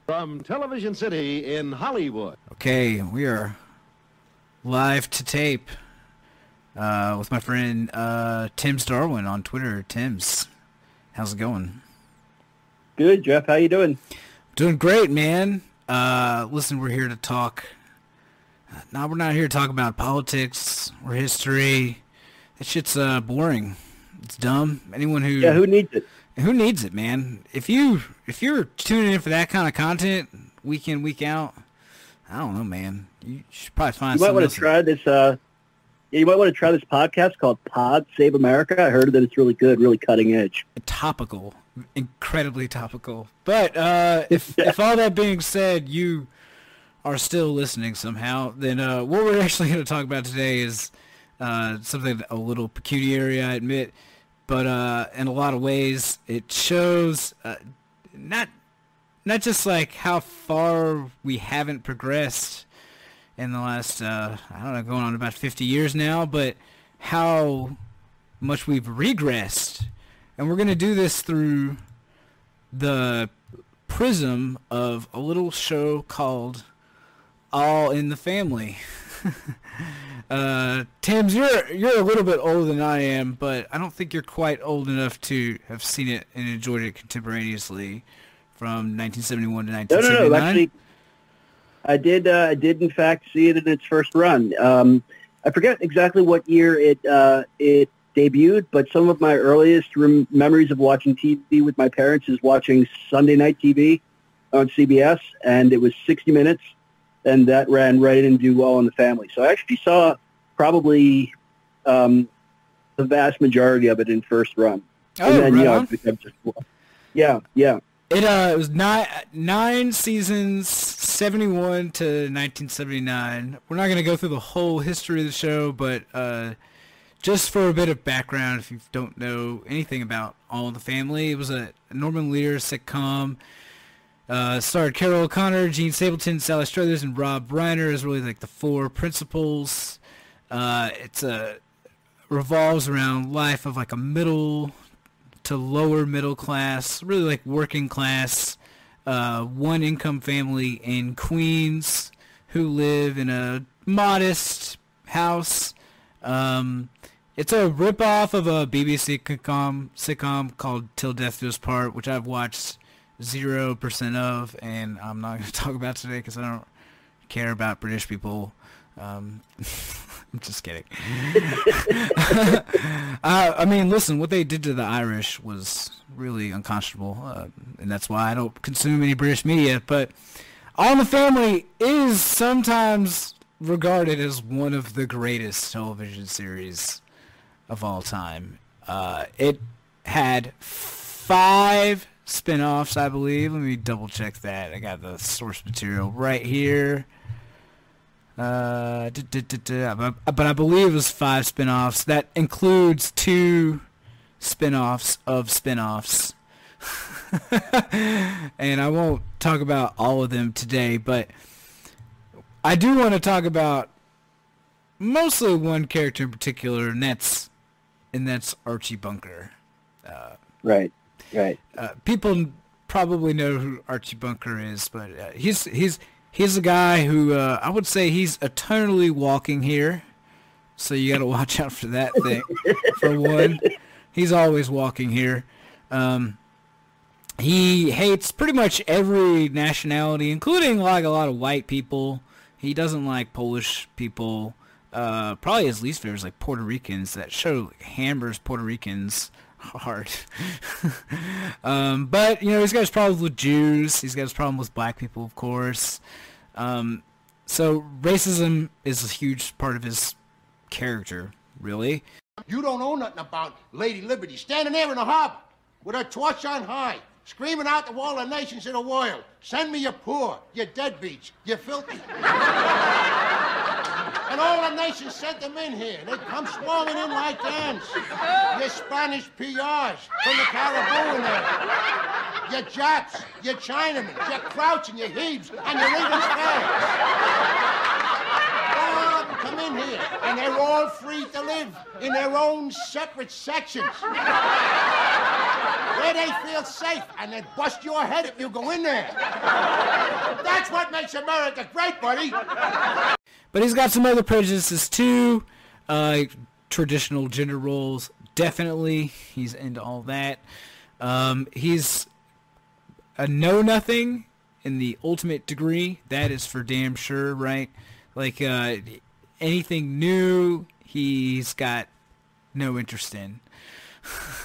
From Television City in Hollywood. Okay, we are live to tape with my friend Thames Darwin on Twitter. Thames, how's it going? Good, Jeff. How you doing? Doing great, man. Listen, we're here to talk. No, we're not here to talk about politics or history. That shit's boring. It's dumb. Anyone who who needs it? Who needs it, man? If you're tuning in for that kind of content week in, week out, I don't know, man. You should probably find. You might want to try this. You might want to try this podcast called Pod Save America. I heard that it's really good, really cutting edge. Topical, incredibly topical. But if all that being said, you are still listening somehow, then what we're actually going to talk about today is something a little pecuniary, I admit. But in a lot of ways, it shows not just like how far we haven't progressed in the last, I don't know, going on about 50 years now, but how much we've regressed. And we're going to do this through the prism of a little show called All in the Family. Thames, you're a little bit older than I am, but I don't think you're quite old enough to have seen it and enjoyed it contemporaneously from 1971 to 1979. No. Actually, I did in fact see it in its first run. I forget exactly what year it debuted, but some of my earliest memories of watching TV with my parents is watching Sunday night TV on CBS, and it was 60 minutes. And that ran right into All in the Family. So I actually saw probably the vast majority of it in first run. Oh, and then, right on. Yeah. It was nine seasons, 71 to 1979. We're not going to go through the whole history of the show, but just for a bit of background, if you don't know anything about All in the Family, it was a Norman Lear sitcom. Starred Carroll O'Connor, Gene Stapleton, Sally Struthers, and Rob Reiner is really like the four principals. It revolves around life of like a middle to lower middle class, really like working class, one income family in Queens who live in a modest house. It's a ripoff of a BBC sitcom called Till Death Do Us Part, which I've watched 0% of, and I'm not going to talk about today because I don't care about British people. I'm just kidding. I mean, listen, what they did to the Irish was really unconscionable, and that's why I don't consume any British media. But All in the Family is sometimes regarded as one of the greatest television series of all time. It had 5 spin-offs, I believe. Let me double check that. I got the source material right here. But I believe it was 5 spin-offs. That includes 2 spin-offs of spin-offs. And I won't talk about all of them today, but I do want to talk about mostly one character in particular, and that's Archie Bunker. Right. People probably know who Archie Bunker is, but he's a guy who I would say he's eternally walking here. So you got to watch out for that thing. For one, he's always walking here. He hates pretty much every nationality, including like a lot of white people. He doesn't like Polish people. Probably his least favorite is like Puerto Ricans. That show hammers Puerto Ricans hard. But you know, he's got his problems with Jews. He's got his problem with black people, of course. So racism is a huge part of his character, really. You don't know nothing about Lady Liberty standing there in the harbor with her torch on high, screaming out to all the nations of the world, send me your poor, your deadbeats, you filthy. And all the nations sent them in here. They come swarming in like ants. Your Spanish PRs from the Caribbean there. Your Japs, your Chinamen, your Krauts and your Hebes, and your even Spags. All of them come in here, and they're all free to live in their own separate sections. where they feel safe, and they bust your head if you go in there. That's what makes America great, buddy. But he's got some other prejudices too. Traditional gender roles, definitely. He's into all that. He's a know-nothing in the ultimate degree. That is for damn sure, right? Like, anything new, he's got no interest in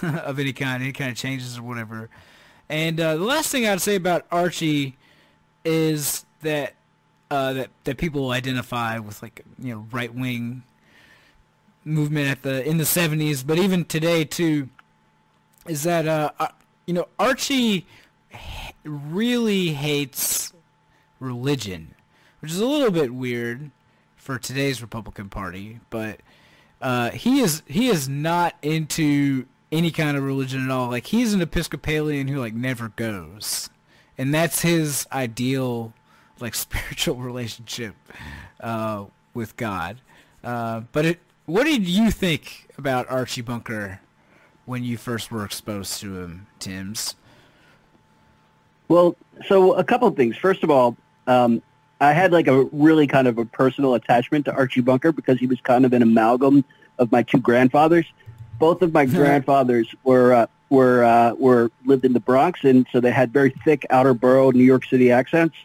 of any kind of changes or whatever. And the last thing I'd say about Archie is that that people identify with, like, you know, right-wing movement in the 70s, but even today too, is that you know, Archie really hates religion, which is a little bit weird for today's Republican Party, but he is not into any kind of religion at all. Like, he's an Episcopalian who, like, never goes, and that's his ideal, like, spiritual relationship with God. What did you think about Archie Bunker when you first were exposed to him, Tim's? Well, so a couple of things. First of all, I had like a really kind of a personal attachment to Archie Bunker because he was kind of an amalgam of my two grandfathers. Both of my grandfathers were lived in the Bronx, and so they had very thick outer borough New York City accents.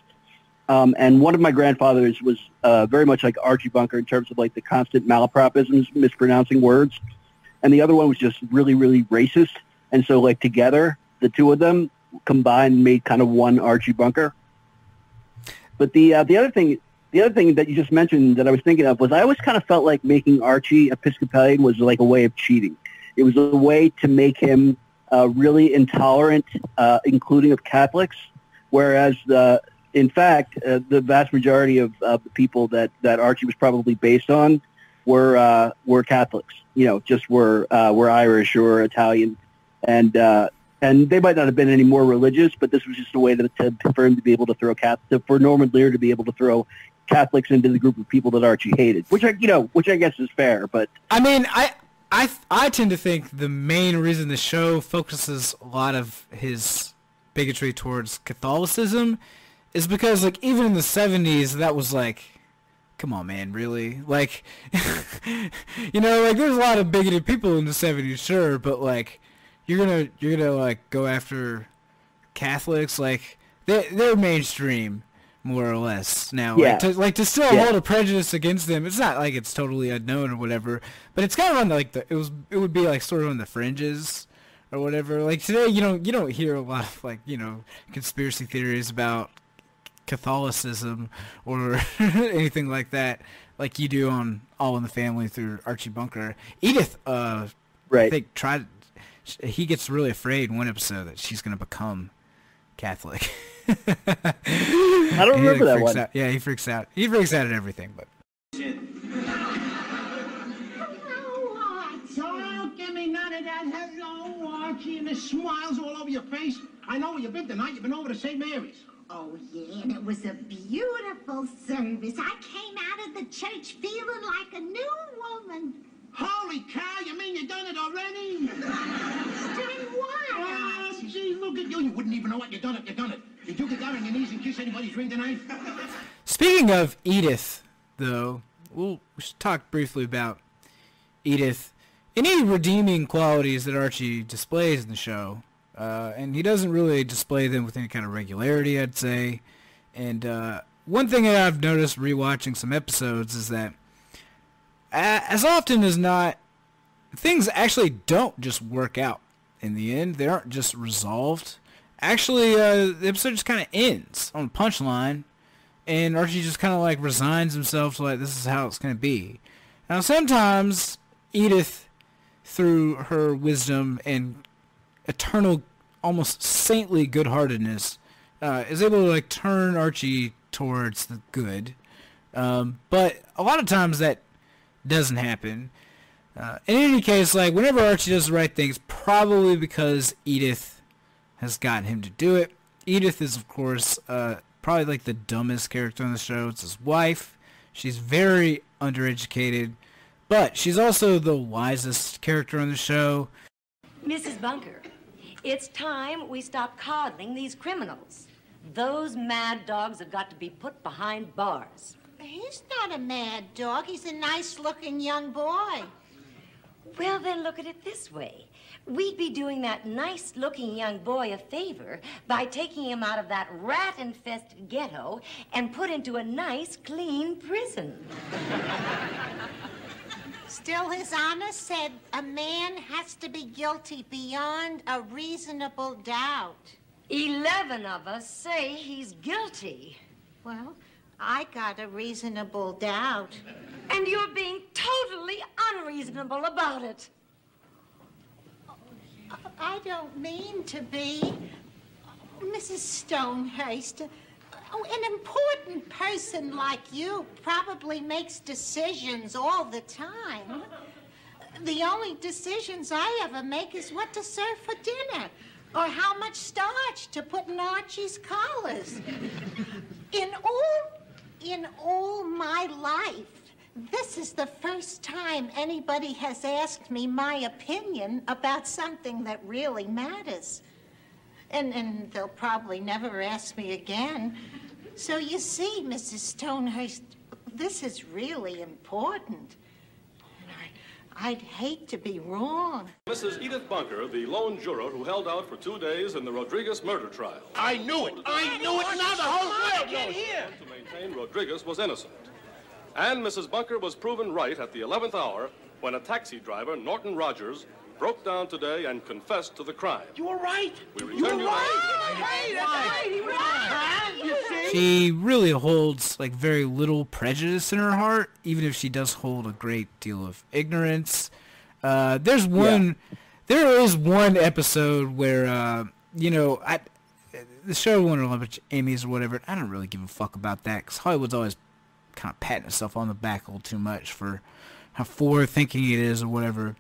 And one of my grandfathers was very much like Archie Bunker in terms of like the constant malapropisms, mispronouncing words. And the other one was just really, really racist. And so like together, the two of them combined made kind of one Archie Bunker. But the other thing that you just mentioned that I was thinking of was I always kind of felt like making Archie Episcopalian was like a way of cheating. It was a way to make him really intolerant, including of Catholics, whereas in fact, the vast majority of the people that Archie was probably based on were Catholics. You know, just were Irish or Italian, and they might not have been any more religious, but this was just a way for him to be able to throw for Norman Lear to be able to throw Catholics into the group of people that Archie hated, which I guess is fair. But I mean, I tend to think the main reason the show focuses a lot of his bigotry towards Catholicism is because, like, even in the 70s, that was like, come on, man, really? Like, you know, like, there's a lot of bigoted people in the 70s, sure, but, like, you're gonna like, go after Catholics? Like, they're mainstream, more or less, now. Yeah. Like, to still hold a prejudice against them, it's not like it's totally unknown or whatever, but it's kind of on the, like, it would be, like, sort of on the fringes or whatever. Like, today, you don't hear a lot of, like, you know, conspiracy theories about Catholicism or anything like that, like you do on All in the Family through Archie Bunker. Edith, right, I think he gets really afraid in one episode that she's going to become Catholic. I don't remember that one. Yeah, he freaks out. He freaks out at everything, but. Don't give me none of that. Hello, Archie, and the smiles all over your face. I know where you've been tonight. You've been over to St. Mary's. Oh, yeah, and it was a beautiful service. I came out of the church feeling like a new woman. Holy cow, you mean you done it already? Doing what? Oh, gee, look at you. You wouldn't even know what you done it. Did you get down on your knees and kiss anybody's ring tonight? Speaking of Edith, though, we should talk briefly about Edith. Any redeeming qualities that Archie displays in the show. And he doesn't really display them with any kind of regularity, I'd say. And one thing that I've noticed rewatching some episodes is that as often as not, things actually don't just work out in the end. They aren't just resolved. Actually, the episode just kind of ends on a punchline, and Archie just kind of like resigns himself to, like, this is how it's going to be. Now, sometimes Edith, through her wisdom and eternal, almost saintly good-heartedness, is able to, like, turn Archie towards the good. But a lot of times that doesn't happen. In any case, like, whenever Archie does the right thing, it's probably because Edith has gotten him to do it. Edith is, of course, probably, like, the dumbest character on the show. It's his wife. She's very undereducated, but she's also the wisest character on the show. Mrs. Bunker, It's time we stop coddling these criminals. Those mad dogs have got to be put behind bars. He's not a mad dog. He's a nice-looking young boy. Well, then look at it this way. We'd be doing that nice-looking young boy a favor by taking him out of that rat-infested ghetto and put into a nice, clean prison. Still, His Honor said a man has to be guilty beyond a reasonable doubt. 11 of us say he's guilty. Well, I got a reasonable doubt. And you're being totally unreasonable about it. I don't mean to be. Mrs. Stonehurst, an important person like you probably makes decisions all the time. The only decisions I ever make is what to serve for dinner or how much starch to put in Archie's collars. In all my life, this is the first time anybody has asked me my opinion about something that really matters. And they'll probably never ask me again. So you see, Mrs. Stonehurst, this is really important. I'd hate to be wrong. Mrs. Edith Bunker, the lone juror who held out for 2 days in the Rodriguez murder trial. I knew it. I knew it. Now the whole world knows it. To maintain Rodriguez was innocent. And Mrs. Bunker was proven right at the 11th hour when a taxi driver, Norton Rogers, broke down today and confessed to the crime. You were right. We return you She really holds like very little prejudice in her heart, even if she does hold a great deal of ignorance. There is one episode where the show won a bunch of Emmys or whatever. I don't really give a fuck about that because Hollywood's always kind of patting itself on the back a little too much for how forward thinking it is or whatever.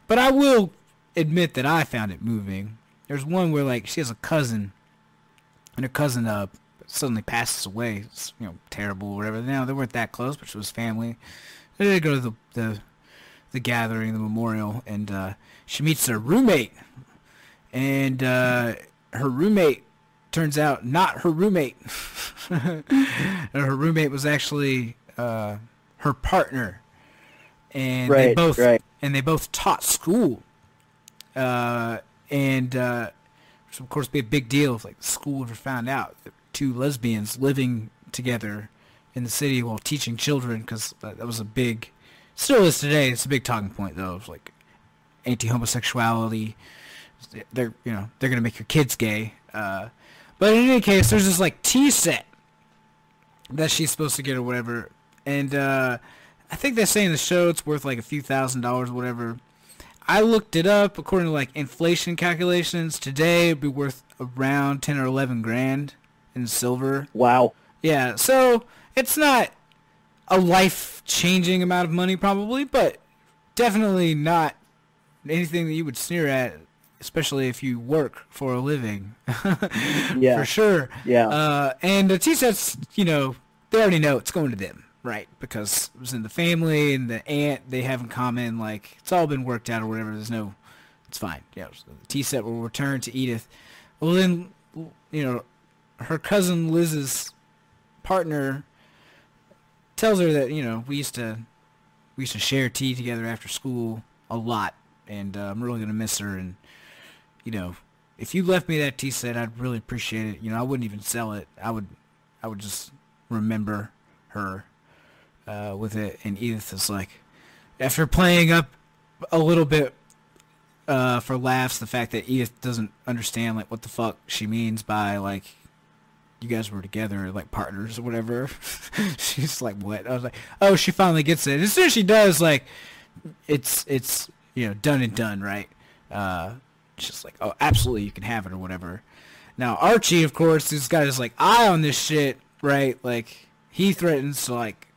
But I will admit that I found it moving. There's one where like she has a cousin, and her cousin suddenly passes away. It's, terrible or whatever. Now they weren't that close, but she was family. They go to the gathering, the memorial, and she meets her roommate, and her roommate turns out not her roommate. Her roommate was actually her partner, and they both taught school, and which of course be a big deal if like the school ever found out that two lesbians living together in the city while teaching children, because that was a big, still is today. It's a big talking point though. It's like anti-homosexuality. They're gonna make your kids gay. But in any case, there's this like tea set that she's supposed to get or whatever, and I think they say in the show it's worth like a few $1,000s or whatever. I looked it up. According to like inflation calculations, today it'd be worth around 10 or 11 grand in silver. Wow. Yeah, so it's not a life-changing amount of money probably, but definitely not anything that you would sneer at, especially if you work for a living. Yeah. For sure. Yeah. And the tea sets, they already know it's going to them, right? Because it was in the family and the aunt they have in common. Like, it's all been worked out or whatever. It's fine. Yeah, so the tea set will return to Edith. Well, then, her cousin Liz's partner tells her that, we used to share tea together after school a lot, and I'm really going to miss her, and if you left me that tea set, I'd really appreciate it. I wouldn't even sell it. I would just remember her with it. And Edith is like, after playing up a little bit for laughs, the fact that Edith doesn't understand like what the fuck she means by like you guys were together like partners or whatever. She's like, what? I was like, oh, she finally gets it. As soon as she does, like, it's done and done, right? Just like, oh, absolutely, you can have it or whatever. Now Archie, of course, has got his like eye on this shit, right? Like he threatens to like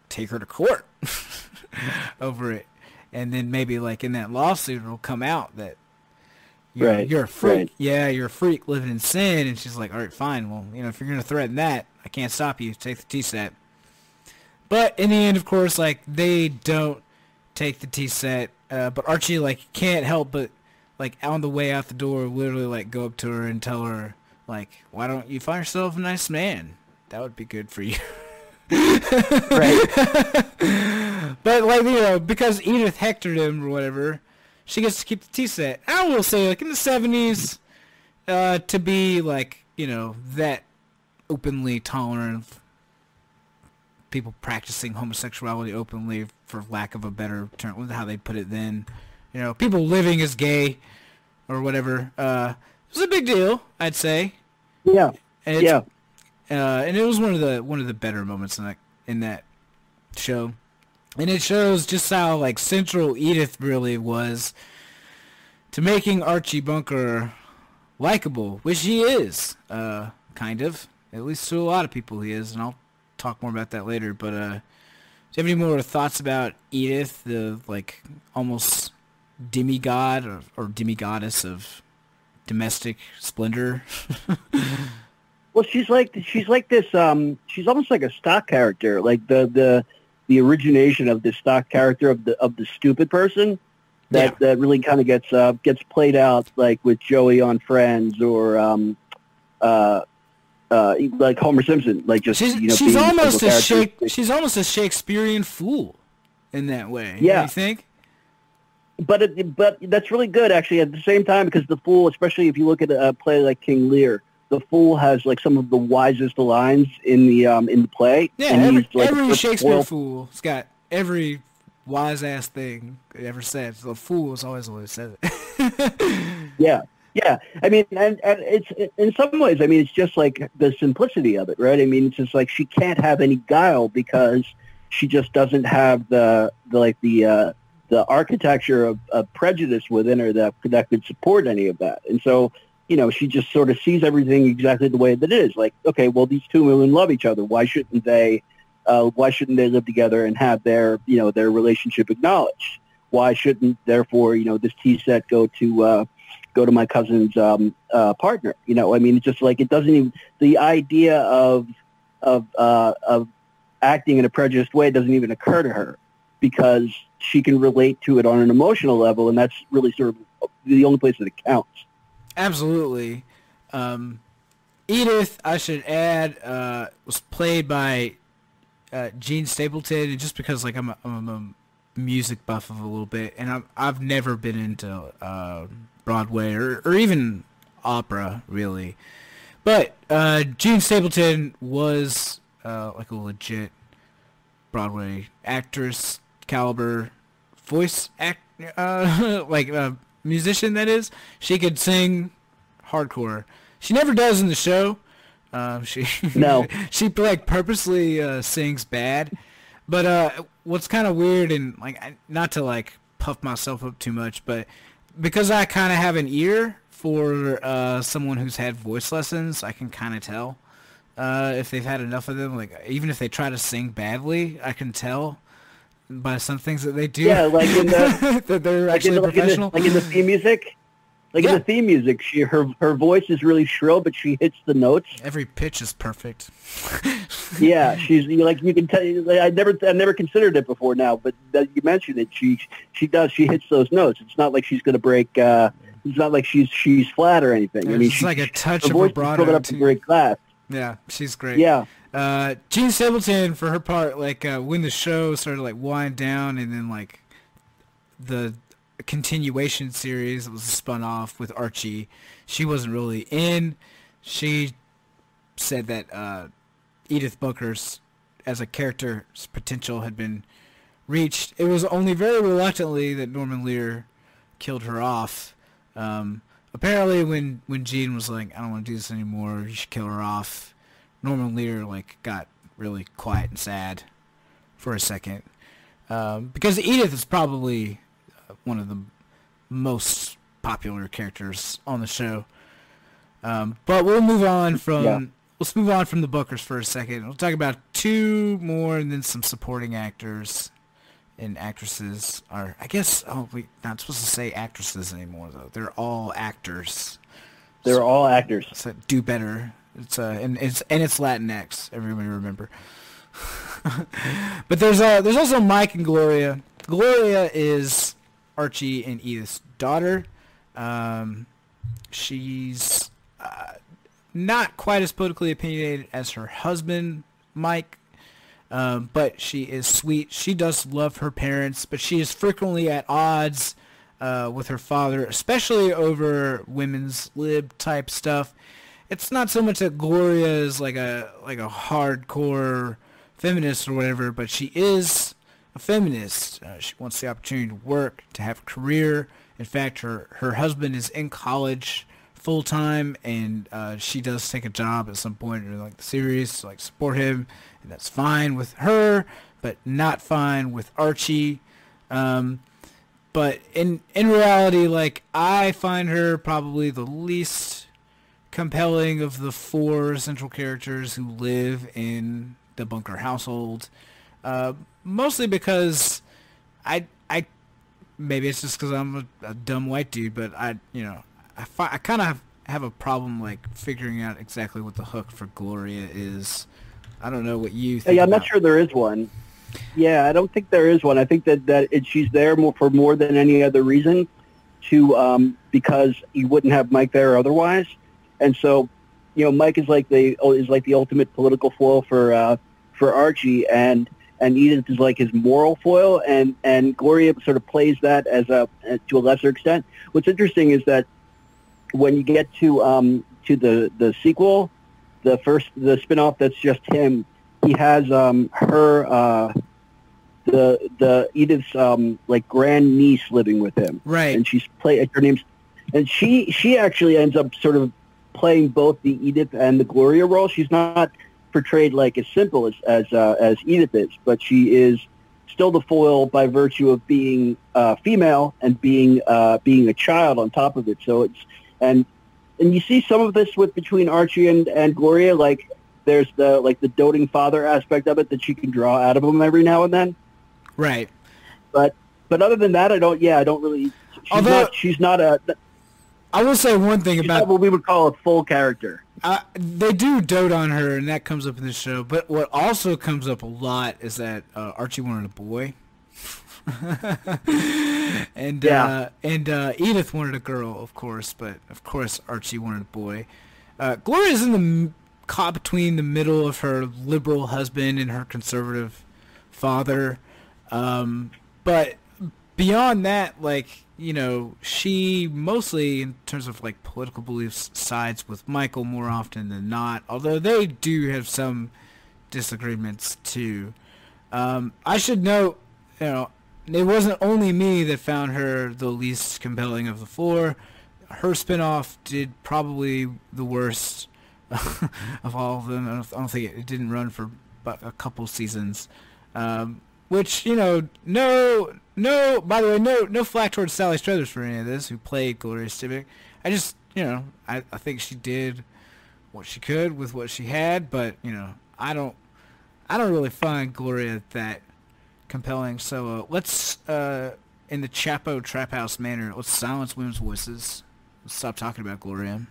take her to court over it, and then maybe like in that lawsuit it'll come out that you're a freak. Right. Yeah, you're a freak living in sin. And she's like, all right, fine. Well, if you're gonna threaten that, I can't stop you. Take the tea set. But in the end, of course, like they don't take the tea set. But Archie like can't help but like on the way out the door, literally like go up to her and tell her like, why don't you find yourself a nice man? That would be good for you. Right. But like, you know, because Edith hectored him or whatever, she gets to keep the tea set. I will say, like in the 70s, to be like, you know, that openly tolerant of people practicing homosexuality openly, for lack of a better term, how they put it then, you know, people living as gay or whatever, it was a big deal, I'd say. Yeah. And Yeah. And it was one of the better moments in that show, and it shows just how like central Edith really was to making Archie Bunker likable, which he is, kind of, at least to a lot of people he is, and I'll talk more about that later. But do you have any more thoughts about Edith, the like almost demigod or demigoddess of domestic splendor? Well, she's like this. She's almost like a stock character, like the origination of the stock character of the stupid person that really kind of gets played out like with Joey on Friends or like Homer Simpson, like just she's almost a Shakespearean fool in that way. Yeah, don't you think? But that's really good actually at the same time, because the fool, especially if you look at a play like King Lear, the fool has like some of the wisest lines in the play. Yeah, and every Shakespeare fool's got every wise ass thing they ever said. So the fool is always says it. Yeah. I mean, and it's in some ways. I mean, it's just like the simplicity of it, right? I mean, it's just like she can't have any guile because she just doesn't have the architecture of prejudice within her that could support any of that, and so. You know, she just sort of sees everything exactly the way that it is. Like, okay, well, these two women love each other. Why shouldn't they live together and have their relationship acknowledged? Why shouldn't, therefore, this tea set go to my cousin's partner? You know, I mean, it's just like it doesn't even, the idea of acting in a prejudiced way doesn't even occur to her because she can relate to it on an emotional level, and that's really sort of the only place that it counts. Absolutely. Edith, I should add, was played by Gene Stapleton, and just because like I'm a music buff of a little bit, and I've never been into Broadway or even opera really, but Gene Stapleton was like a legit Broadway actress caliber voice musician, that is. She could sing hardcore. She never does in the show. She like purposely sings bad. But what's kind of weird, and like not to like puff myself up too much, but because I kind of have an ear for someone who's had voice lessons, I can kind of tell if they've had enough of them. Like even if they try to sing badly, I can tell by some things that they do. Yeah, like in the that they're actually professional. Like in the theme music. Like in the theme music, her voice is really shrill, but she hits the notes. Every pitch is perfect. Yeah, you can tell. I never considered it before now, but that you mentioned it. She does. She hits those notes. It's not like she's going to break. It's not like she's flat or anything. Yeah, I mean, she's like a touch of vibrato. Her up to great class. Yeah, she's great. Yeah. Gene Stapleton, for her part, like when the show started like wind down, and then like the continuation series that was spun off with Archie, she wasn't really in. She said that Edith Bunker's as a character's potential had been reached. It was only very reluctantly that Norman Lear killed her off. Apparently when Gene was like, I don't want to do this anymore, you should kill her off, Norman Lear like got really quiet and sad for a second. Because Edith is probably one of the most popular characters on the show. But we'll move on from let's move on from the Bookers for a second. We'll talk about two more and then some supporting actors and actresses. Or I guess we're not supposed to say actresses anymore though. They're all actors. They're all actors. So do better. It's and it's Latinx. Everybody remember. But there's also Mike and Gloria. Gloria is Archie and Edith's daughter. She's not quite as politically opinionated as her husband, Mike, but she is sweet. She does love her parents, but she is frequently at odds with her father, especially over women's lib type stuff. It's not so much that Gloria is like a hardcore feminist or whatever, but she is a feminist. She wants the opportunity to work, to have a career. In fact, her husband is in college full time, and she does take a job at some point in like the series to like support him, and that's fine with her, but not fine with Archie. But in reality, like, I find her probably the least compelling of the four central characters who live in the Bunker household. Mostly because I maybe it's just because I'm a dumb white dude, but I kind of have a problem like figuring out exactly what the hook for Gloria is. I don't know what you think. Yeah, I'm not sure there is one. Yeah, I don't think there is one. I think that she's there for more than any other reason, because you wouldn't have Mike there otherwise. And so, Mike is like the ultimate political foil for Archie, and Edith is like his moral foil, and Gloria sort of plays that to a lesser extent. What's interesting is that when you get to the sequel, the spinoff that's just him, he has her the Edith's like grand niece living with him, right? And her name's, and she actually ends up sort of playing both the Edith and the Gloria role. She's not portrayed like as simple as Edith is, but she is still the foil by virtue of being female and being a child on top of it. So it's and you see some of this between Archie and Gloria. Like there's the doting father aspect of it that she can draw out of him every now and then. Right. But other than that, I don't really. She's not a. I will say one thing about what we would call a full character. They do dote on her, and that comes up in the show. But what also comes up a lot is that Archie wanted a boy, and Edith wanted a girl, of course. But of course, Archie wanted a boy. Gloria's in the caught between the middle of her liberal husband and her conservative father. But beyond that, like, she mostly, in terms of like political beliefs, sides with Michael more often than not, although they do have some disagreements too. I should note, it wasn't only me that found her the least compelling of the four. Her spinoff did probably the worst of all of them. I don't think it didn't run for but a couple seasons. Which, by the way, no flack towards Sally Struthers for any of this, who played Gloria Stivic. I just, I think she did what she could with what she had, but, I don't really find Gloria that compelling. So let's, in the Chapo Trap House manner, let's silence women's voices. Let's stop talking about Gloria.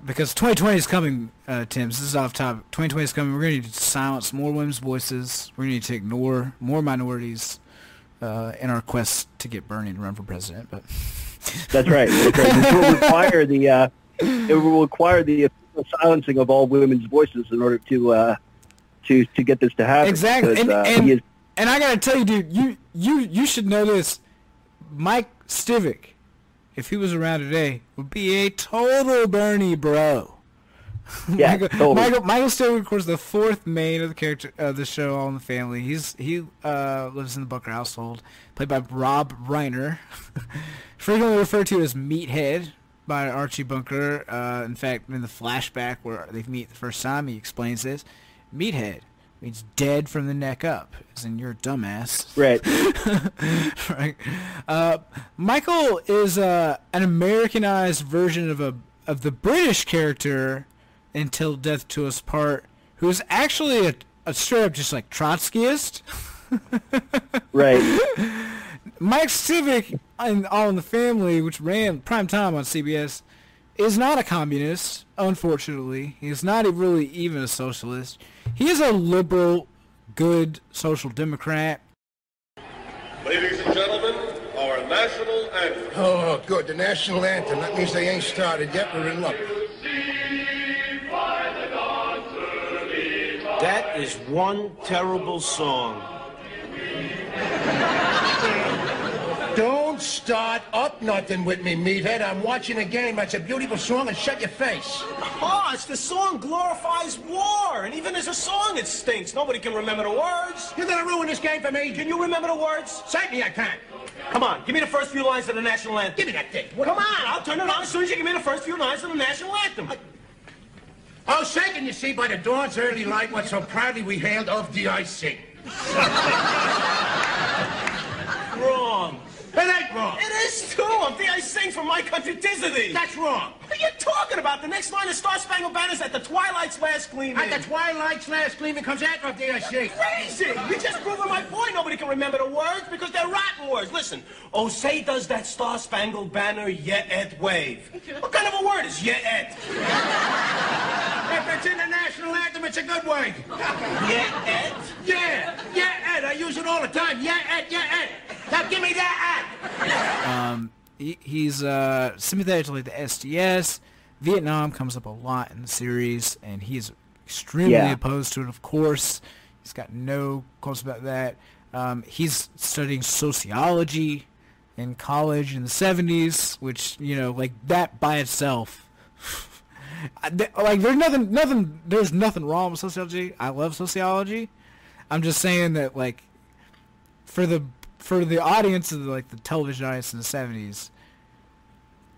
Because 2020 is coming, Tim. This is off topic. 2020 is coming. We're going to need to silence more women's voices. We're going to need to ignore more minorities in our quest to get Bernie to run for president. But that's right. It will require the silencing of all women's voices in order to get this to happen. Exactly. And I got to tell you, dude, you should know this. Mike Stivic, if he was around today, would be a total Bernie bro. Yeah, totally. Michael Stivic, of course, the fourth main of the character of the show, All in the Family. He lives in the Bunker household, played by Rob Reiner, frequently referred to as Meathead by Archie Bunker. In fact, in the flashback where they meet the first time, he explains this. Meathead means dead from the neck up, as in you're a dumbass. Right. Right. Michael is an Americanized version of the British character Until Death Do Us Part, who is actually a straight up just like Trotskyist. Right. Mike Stivic in All in the Family, which ran prime time on CBS, is not a communist, unfortunately. He is not really even a socialist. He is a liberal, good social democrat. Ladies and gentlemen, our national national anthem. Oh, good. The national anthem. That means they ain't started yet. We're in luck. That is one terrible song. Don't start up nothing with me, meathead. I'm watching a game. That's a beautiful song, and shut your face. Oh, it's the song glorifies war, and even as a song, it stinks. Nobody can remember the words. You're gonna ruin this game for me? Can you remember the words? Certainly I can. Come on, give me the first few lines of the national anthem. Give me that thing. Come on, I'll turn it on as soon as you give me the first few lines of the national anthem. Oh, shaken, you see, by the dawn's early light, what so proudly we hailed of DIC. Wrong. It ain't wrong. It is too. I sing from my country, tis of thee. That's wrong. What are you talking about? The next line is Star Spangled Banner's at the twilight's last gleaming. At the twilight's last gleaming comes after of DIC. Crazy! You're just proving my point. Nobody can remember the words because they're rotten words. Listen. Oh, say does that Star Spangled Banner yet et wave? What kind of a word is yet et? If it's in the national anthem, it's a good word. Yet et? Yeah, et. I use it all the time. Yeah, et. Now give me that et. He's sympathetic to like the SDS. Vietnam comes up a lot in the series, and he's extremely opposed to it. Of course, he's got no qualms about that. He's studying sociology in college in the 70s, which, you know, like that by itself. Like there's nothing wrong with sociology. I love sociology. I'm just saying that, like, for the audience of like the television audience in the 70s,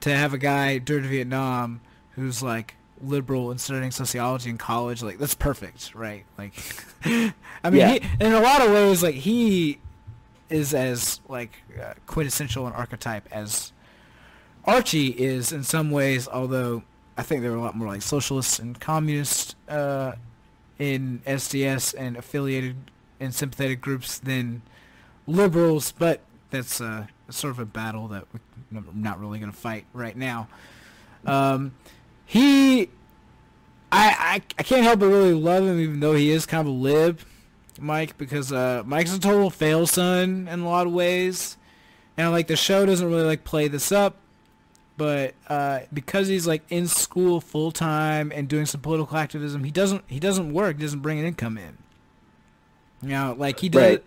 to have a guy during Vietnam who's like liberal and studying sociology in college, like that's perfect, right? Like, I mean, he, in a lot of ways, like he is as like quintessential an archetype as Archie is in some ways, although I think there were a lot more like socialists and communists in SDS and affiliated and sympathetic groups than liberals, but that's sort of a battle that we're not really going to fight right now. I can't help but really love him, even though he is kind of a lib, Mike, because Mike's a total fail son in a lot of ways, and like the show doesn't really like play this up, but because he's like in school full time and doing some political activism, he doesn't work, he doesn't bring an income in. You know, like he does. Right.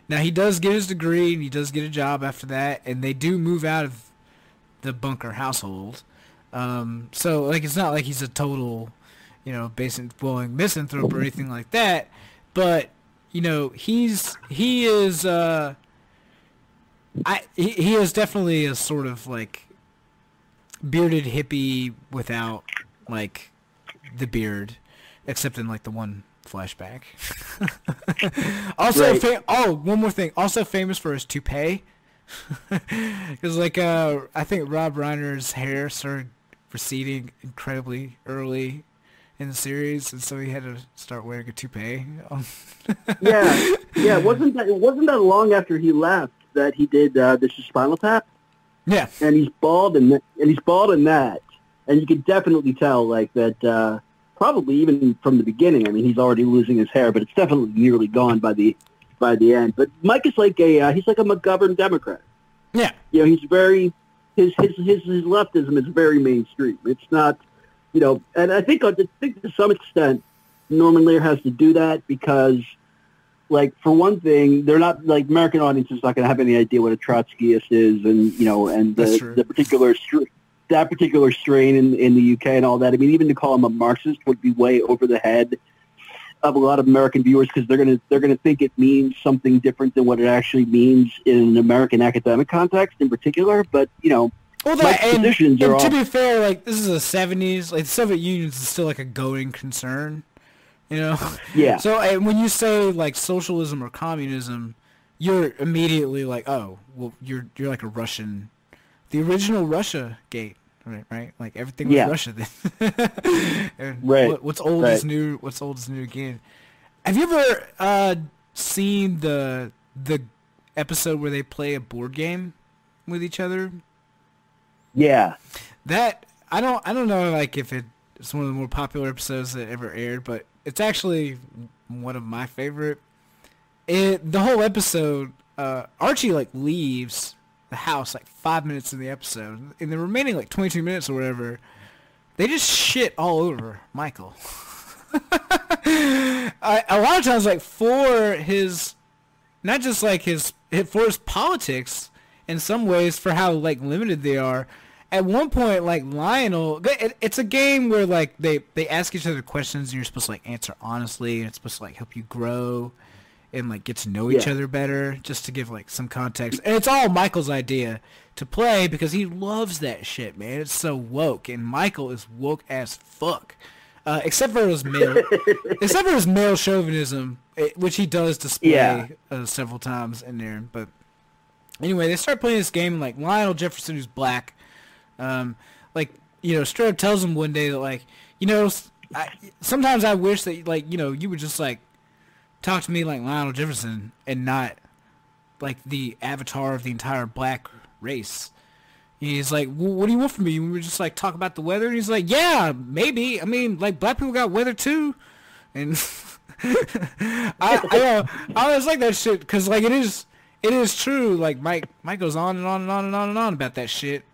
Now, he does get his degree, and he does get a job after that, and they do move out of the bunker household. So, like, it's not like he's a total, you know, basic blowing misanthrope or anything like that, but, you know, he is definitely a sort of, like, bearded hippie without, like, the beard, except in, like, the one flashback. Also, one more thing. Also famous for his toupee, because like I think Rob Reiner's hair started receding incredibly early in the series, and so he had to start wearing a toupee. yeah. Wasn't that long after he left that he did This Is Spinal Tap? Yeah, and he's bald in that, and you could definitely tell like that. Probably even from the beginning. I mean, he's already losing his hair, but it's definitely nearly gone by the end. But Mike is like he's like a McGovern Democrat. Yeah, you know, he's very his leftism is very mainstream. It's not, you know, and I think to some extent Norman Lear has to do that because, like, for one thing, they're not like American audiences not going to have any idea what a Trotskyist is, and you know, and the particular. That particular strain in the UK and all that. I mean, even to call him a Marxist would be way over the head of a lot of American viewers because they're gonna think it means something different than what it actually means in an American academic context in particular. But you know, well, to be fair, like this is the 70s. Like the Soviet Union is still like a going concern, you know. Yeah. So when you say like socialism or communism, you're immediately like, oh, well, you're like a Russian. The original Russia gate, right? Like everything was Russia then. Right. What's old is new. What's old is new again. Have you ever seen the episode where they play a board game with each other? Yeah. That I don't know like if it's one of the more popular episodes that ever aired, but it's actually one of my favorite. The whole episode, Archie like leaves. the house like 5 minutes in the episode. In the remaining like 22 minutes or whatever, they just shit all over Michael. A lot of times, like, for his, not just like for his politics, in some ways, for how like limited they are. At one point, like Lionel, it's a game where like they ask each other questions and you're supposed to like answer honestly, and it's supposed to like help you grow and like get to know each other better, just to give like some context. And it's all Michael's idea to play because he loves that shit, man. It's so woke, and Michael is woke as fuck. Except for his male chauvinism, which he does display several times in there. But anyway, they start playing this game, and like Lionel Jefferson, who's black, like, you know, straight up tells him one day that, like, you know, sometimes I wish that, like, you know, you would just like talk to me like Lionel Jefferson and not like the avatar of the entire black race. He's like, well, what do you want from me? We just like talk about the weather, and he's like, yeah, maybe. I mean, like, black people got weather too, and I always like that shit because like it is true. Like Mike goes on and on and on and on and on about that shit,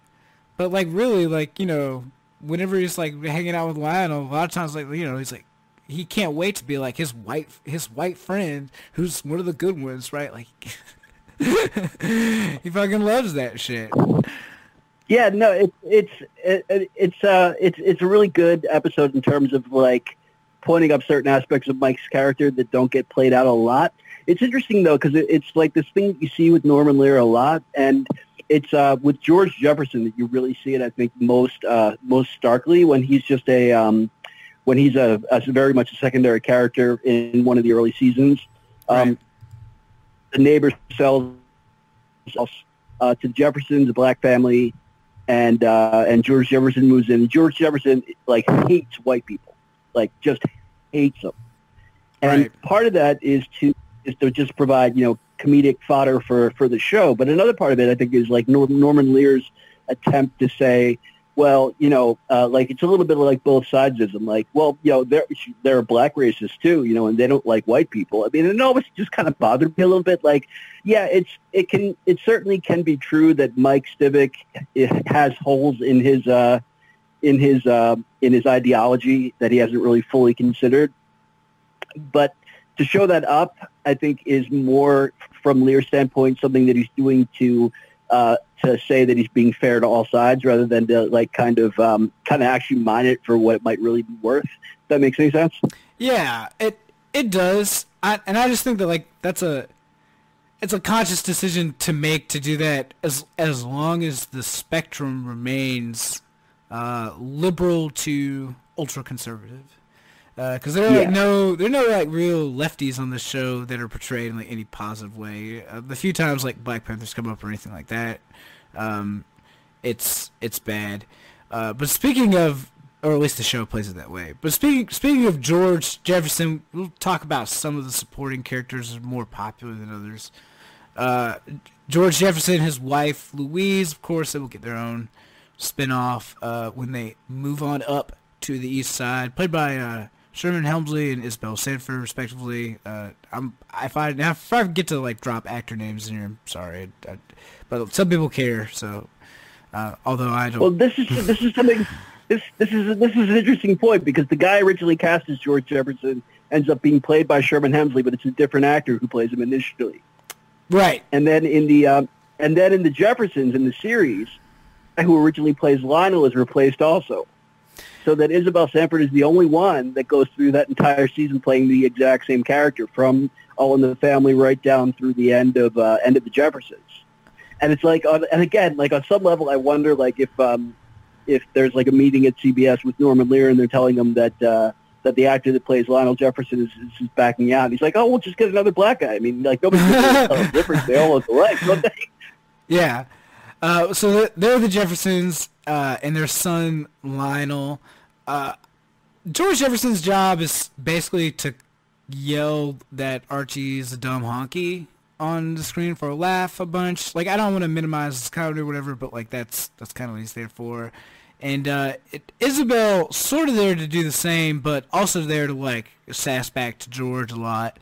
but like really, like, you know, whenever he's like hanging out with Lionel, a lot of times, like, you know, he's like, he can't wait to be like his white friend who's one of the good ones, right? Like he fucking loves that shit. Yeah, no, it's a really good episode in terms of like pointing up certain aspects of Mike's character that don't get played out a lot. It's interesting though because it's like this thing you see with Norman Lear a lot, and it's with George Jefferson that you really see it. I think most starkly when he's just a very much a secondary character in one of the early seasons. Right. The neighbor sells to the Jeffersons, a black family. And George Jefferson moves in. George Jefferson like hates white people, like just hates them. And part of that is to just provide, you know, comedic fodder for the show. But another part of it, I think, is like Norman Lear's attempt to say, well, you know, like it's a little bit like both sidesism. Like, well, you know, there are black racists too, you know, and they don't like white people. I mean, it always just kind of bothered me a little bit. Like, yeah, it certainly can be true that Mike Stivic has holes in his ideology that he hasn't really fully considered. But to show that up, I think, is more from Lear's standpoint something that he's doing to say that he's being fair to all sides rather than to like kind of actually mine it for what it might really be worth. If that makes any sense? Yeah, it does. I just think that like it's a conscious decision to make to do that as long as the spectrum remains liberal to ultra conservative. Because there are no like real lefties on this show that are portrayed in like any positive way. The few times like Black Panthers come up or anything like that, it's bad. But speaking of, or at least the show plays it that way. But speaking of George Jefferson, we'll talk about some of the supporting characters that are more popular than others. George Jefferson, his wife Louise, of course, they will get their own spin-off when they move on up to the east side, played by Sherman Hemsley and Isabel Sanford, respectively. If I get to like drop actor names in here, I'm sorry, but some people care. So, although I don't. Well, this is something. This is an interesting point because the guy originally cast as George Jefferson ends up being played by Sherman Hemsley, but it's a different actor who plays him initially. Right. And then in the Jeffersons in the series, the guy who originally plays Lionel is replaced also. So that Isabel Sanford is the only one that goes through that entire season playing the exact same character from All in the Family right down through the end of the Jeffersons. And it's like, and again, like on some level, I wonder like if there's like a meeting at CBS with Norman Lear and they're telling him that the actor that plays Lionel Jefferson is backing out. He's like, oh, we'll just get another black guy. I mean, like nobody's going to tell the difference. They all look alike, don't they? Yeah. So they're the Jeffersons and their son Lionel. George Jefferson's job is basically to yell that Archie's a dumb honky on the screen for a laugh a bunch. Like, I don't want to minimize his comedy or whatever, but like that's kind of what he's there for. And Isabel sort of there to do the same, but also there to like sass back to George a lot,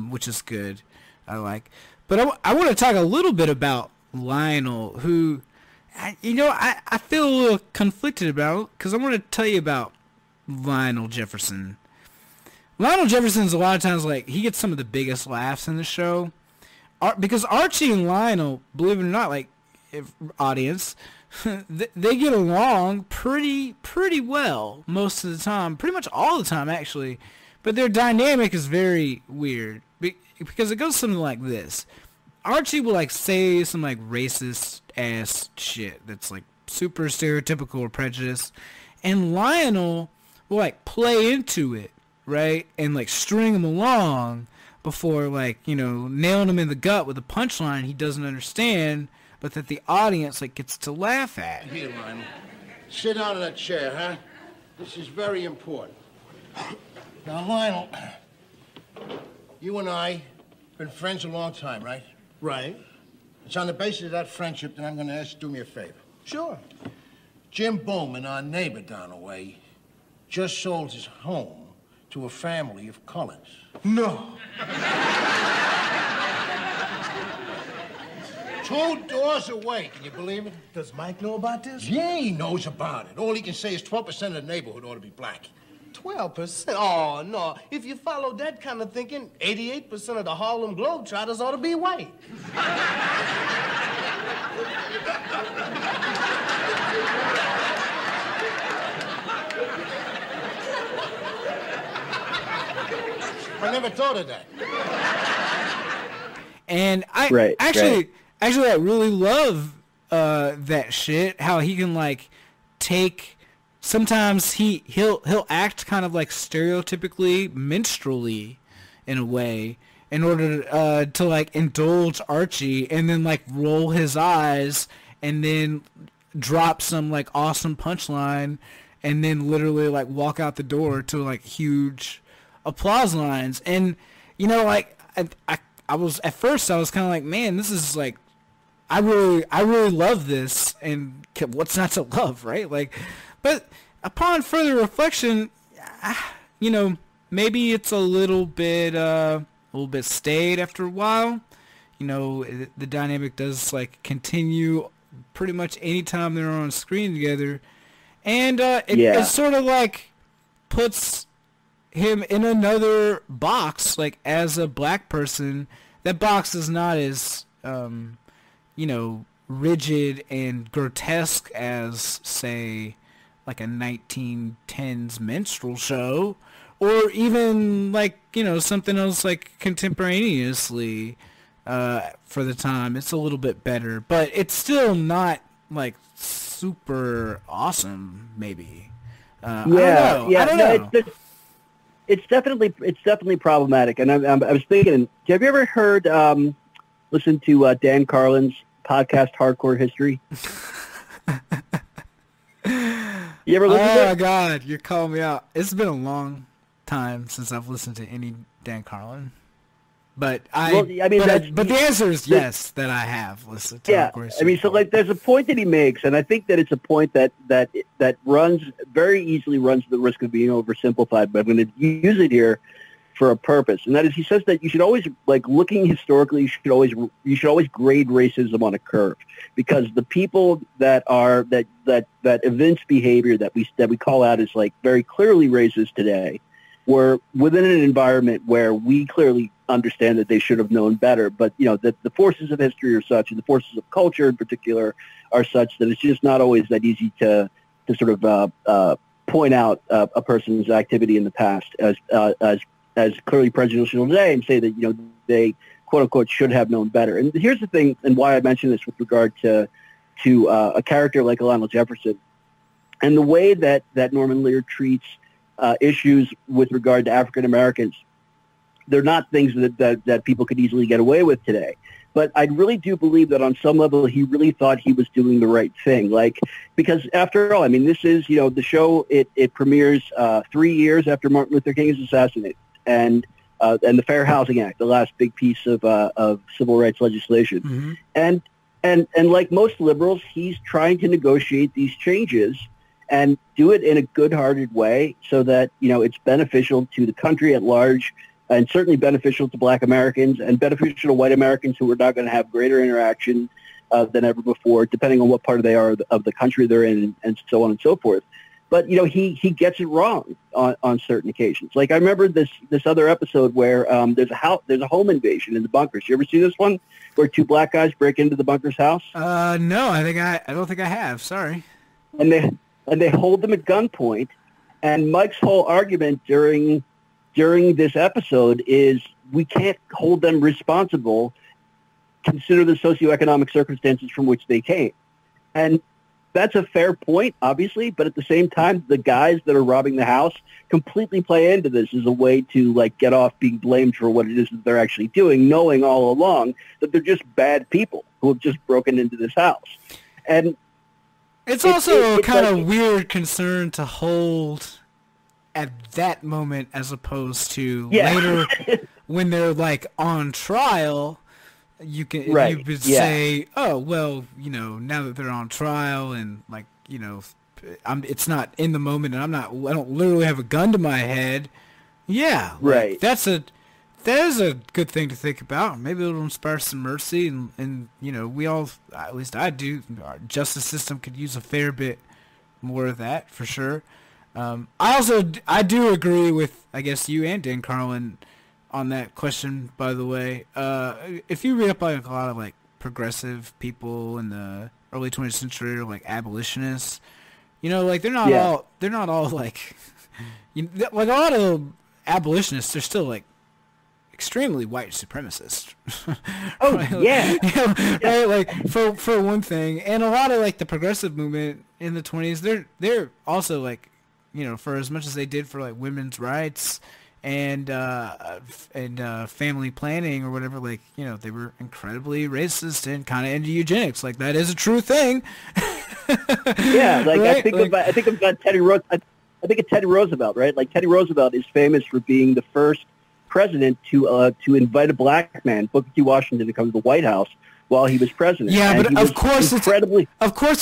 which is good. I like. But I want to talk a little bit about Lionel, who, I feel a little conflicted about, because I want to tell you about Lionel Jefferson. Lionel Jefferson's a lot of times, like, he gets some of the biggest laughs in the show. Because Archie and Lionel, believe it or not, like, audience, they get along pretty well most of the time. Pretty much all the time, actually. But their dynamic is very weird. Because it goes something like this. Archie will, like, say some, like, racist-ass shit that's, like, super stereotypical or prejudiced. And Lionel will, like, play into it, right? And, like, string him along before, like, nailing him in the gut with a punchline he doesn't understand, but that the audience, like, gets to laugh at. Here, Lionel. Sit down in that chair, huh? This is very important. Now, Lionel, you and I been friends a long time, right? Right. It's on the basis of that friendship that I'm going to ask you to do me a favor. Sure. Jim Bowman, our neighbor down the way, just sold his home to a family of colors. No. 2 doors away, can you believe it? Does Mike know about this? Yeah, he knows about it. All he can say is 12% of the neighborhood ought to be black. 12%? Oh, no. If you follow that kind of thinking, 88% of the Harlem Globetrotters ought to be white. I never thought of that. And I actually I really love that shit. How he can, like, take. Sometimes he'll act kind of like stereotypically minstrelly in a way in order to, like, indulge Archie, and then, like, roll his eyes and then drop some, like, awesome punchline, and then literally, like, walk out the door to, like, huge applause lines. And like, I was at first, I was kind of like, man, this is, like, I really love this, and what's not to love, right? Like, but upon further reflection, maybe it's a little bit staid after a while. The dynamic does, like, continue pretty much anytime they're on screen together, and it sort of, like, puts him in another box, like, as a black person. That box is not as rigid and grotesque as, say, like a 1910s minstrel show, or even, like, something else, like, contemporaneously for the time. It's a little bit better, but it's still not, like, super awesome, maybe. I don't know. It's definitely problematic, and I was thinking, have you ever heard, listen to Dan Carlin's podcast, Hardcore History? You ever listen to it? Oh, my God, you're calling me out. It's been a long time since I've listened to any Dan Carlin. But the answer is yes, that I have listened to. Yeah, I mean, so, like, there's a point that he makes, and I think that it's a point that very easily runs the risk of being oversimplified, but I'm going to use it here for a purpose, and that is, he says that you should always, like, looking historically, you should always grade racism on a curve, because the people that evince behavior that we call out as, like, very clearly racist today were within an environment where we clearly understand that they should have known better, but that the forces of history are such, and the forces of culture in particular are such, that it's just not always that easy to sort of point out a person's activity in the past as clearly prejudicial today, and say that they quote unquote should have known better. And here's the thing, and why I mention this with regard to a character like Lionel Jefferson, and the way that Norman Lear treats issues with regard to African Americans. They're not things that people could easily get away with today. But I really do believe that on some level he really thought he was doing the right thing. Like, because after all, I mean, this is, the show, it premieres 3 years after Martin Luther King is assassinated. And the Fair Housing Act, the last big piece of civil rights legislation. Mm-hmm. And like most liberals, he's trying to negotiate these changes and do it in a good-hearted way so that, it's beneficial to the country at large, and certainly beneficial to black Americans and beneficial to white Americans who are not going to have greater interaction than ever before, depending on what part of the country they're in, and so on and so forth. But he gets it wrong on certain occasions. Like I remember this other episode where there's a home invasion in the bunkers. You ever see this one where two black guys break into the bunker's house? No, I don't think I have. Sorry. And they hold them at gunpoint. And Mike's whole argument during this episode is we can't hold them responsible. Consider the socioeconomic circumstances from which they came, and that's a fair point, obviously, but at the same time, the guys that are robbing the house completely play into this as a way to, like, get off being blamed for what it is that they're actually doing, knowing all along that they're just bad people who have just broken into this house. And it's also a kind of weird concern to hold at that moment as opposed to later when they're, like, on trial. You would say, oh, well, now that they're on trial and, like, it's not in the moment and I don't literally have a gun to my head. Yeah. Right. That is a good thing to think about. Maybe it'll inspire some mercy and we all, at least I do, our justice system could use a fair bit more of that for sure. I do agree with, I guess, you and Dan Carlin on that question, by the way. If you read up like a lot of like progressive people in the early 20th century or like abolitionists, like they're not all like, like a lot of abolitionists, they're still like extremely white supremacists. Oh, right? Yeah. Right? Like for one thing, and a lot of like the progressive movement in the 20s, they're also like, for as much as they did for like women's rights and family planning or whatever, like, they were incredibly racist and kind of into eugenics. Like, that is a true thing. Yeah, like, right? I think about Teddy Roosevelt. I think of Teddy Roosevelt, right? Like, Teddy Roosevelt is famous for being the first president to invite a black man, Booker T. Washington, to come to the White House while he was president. Yeah, and but of course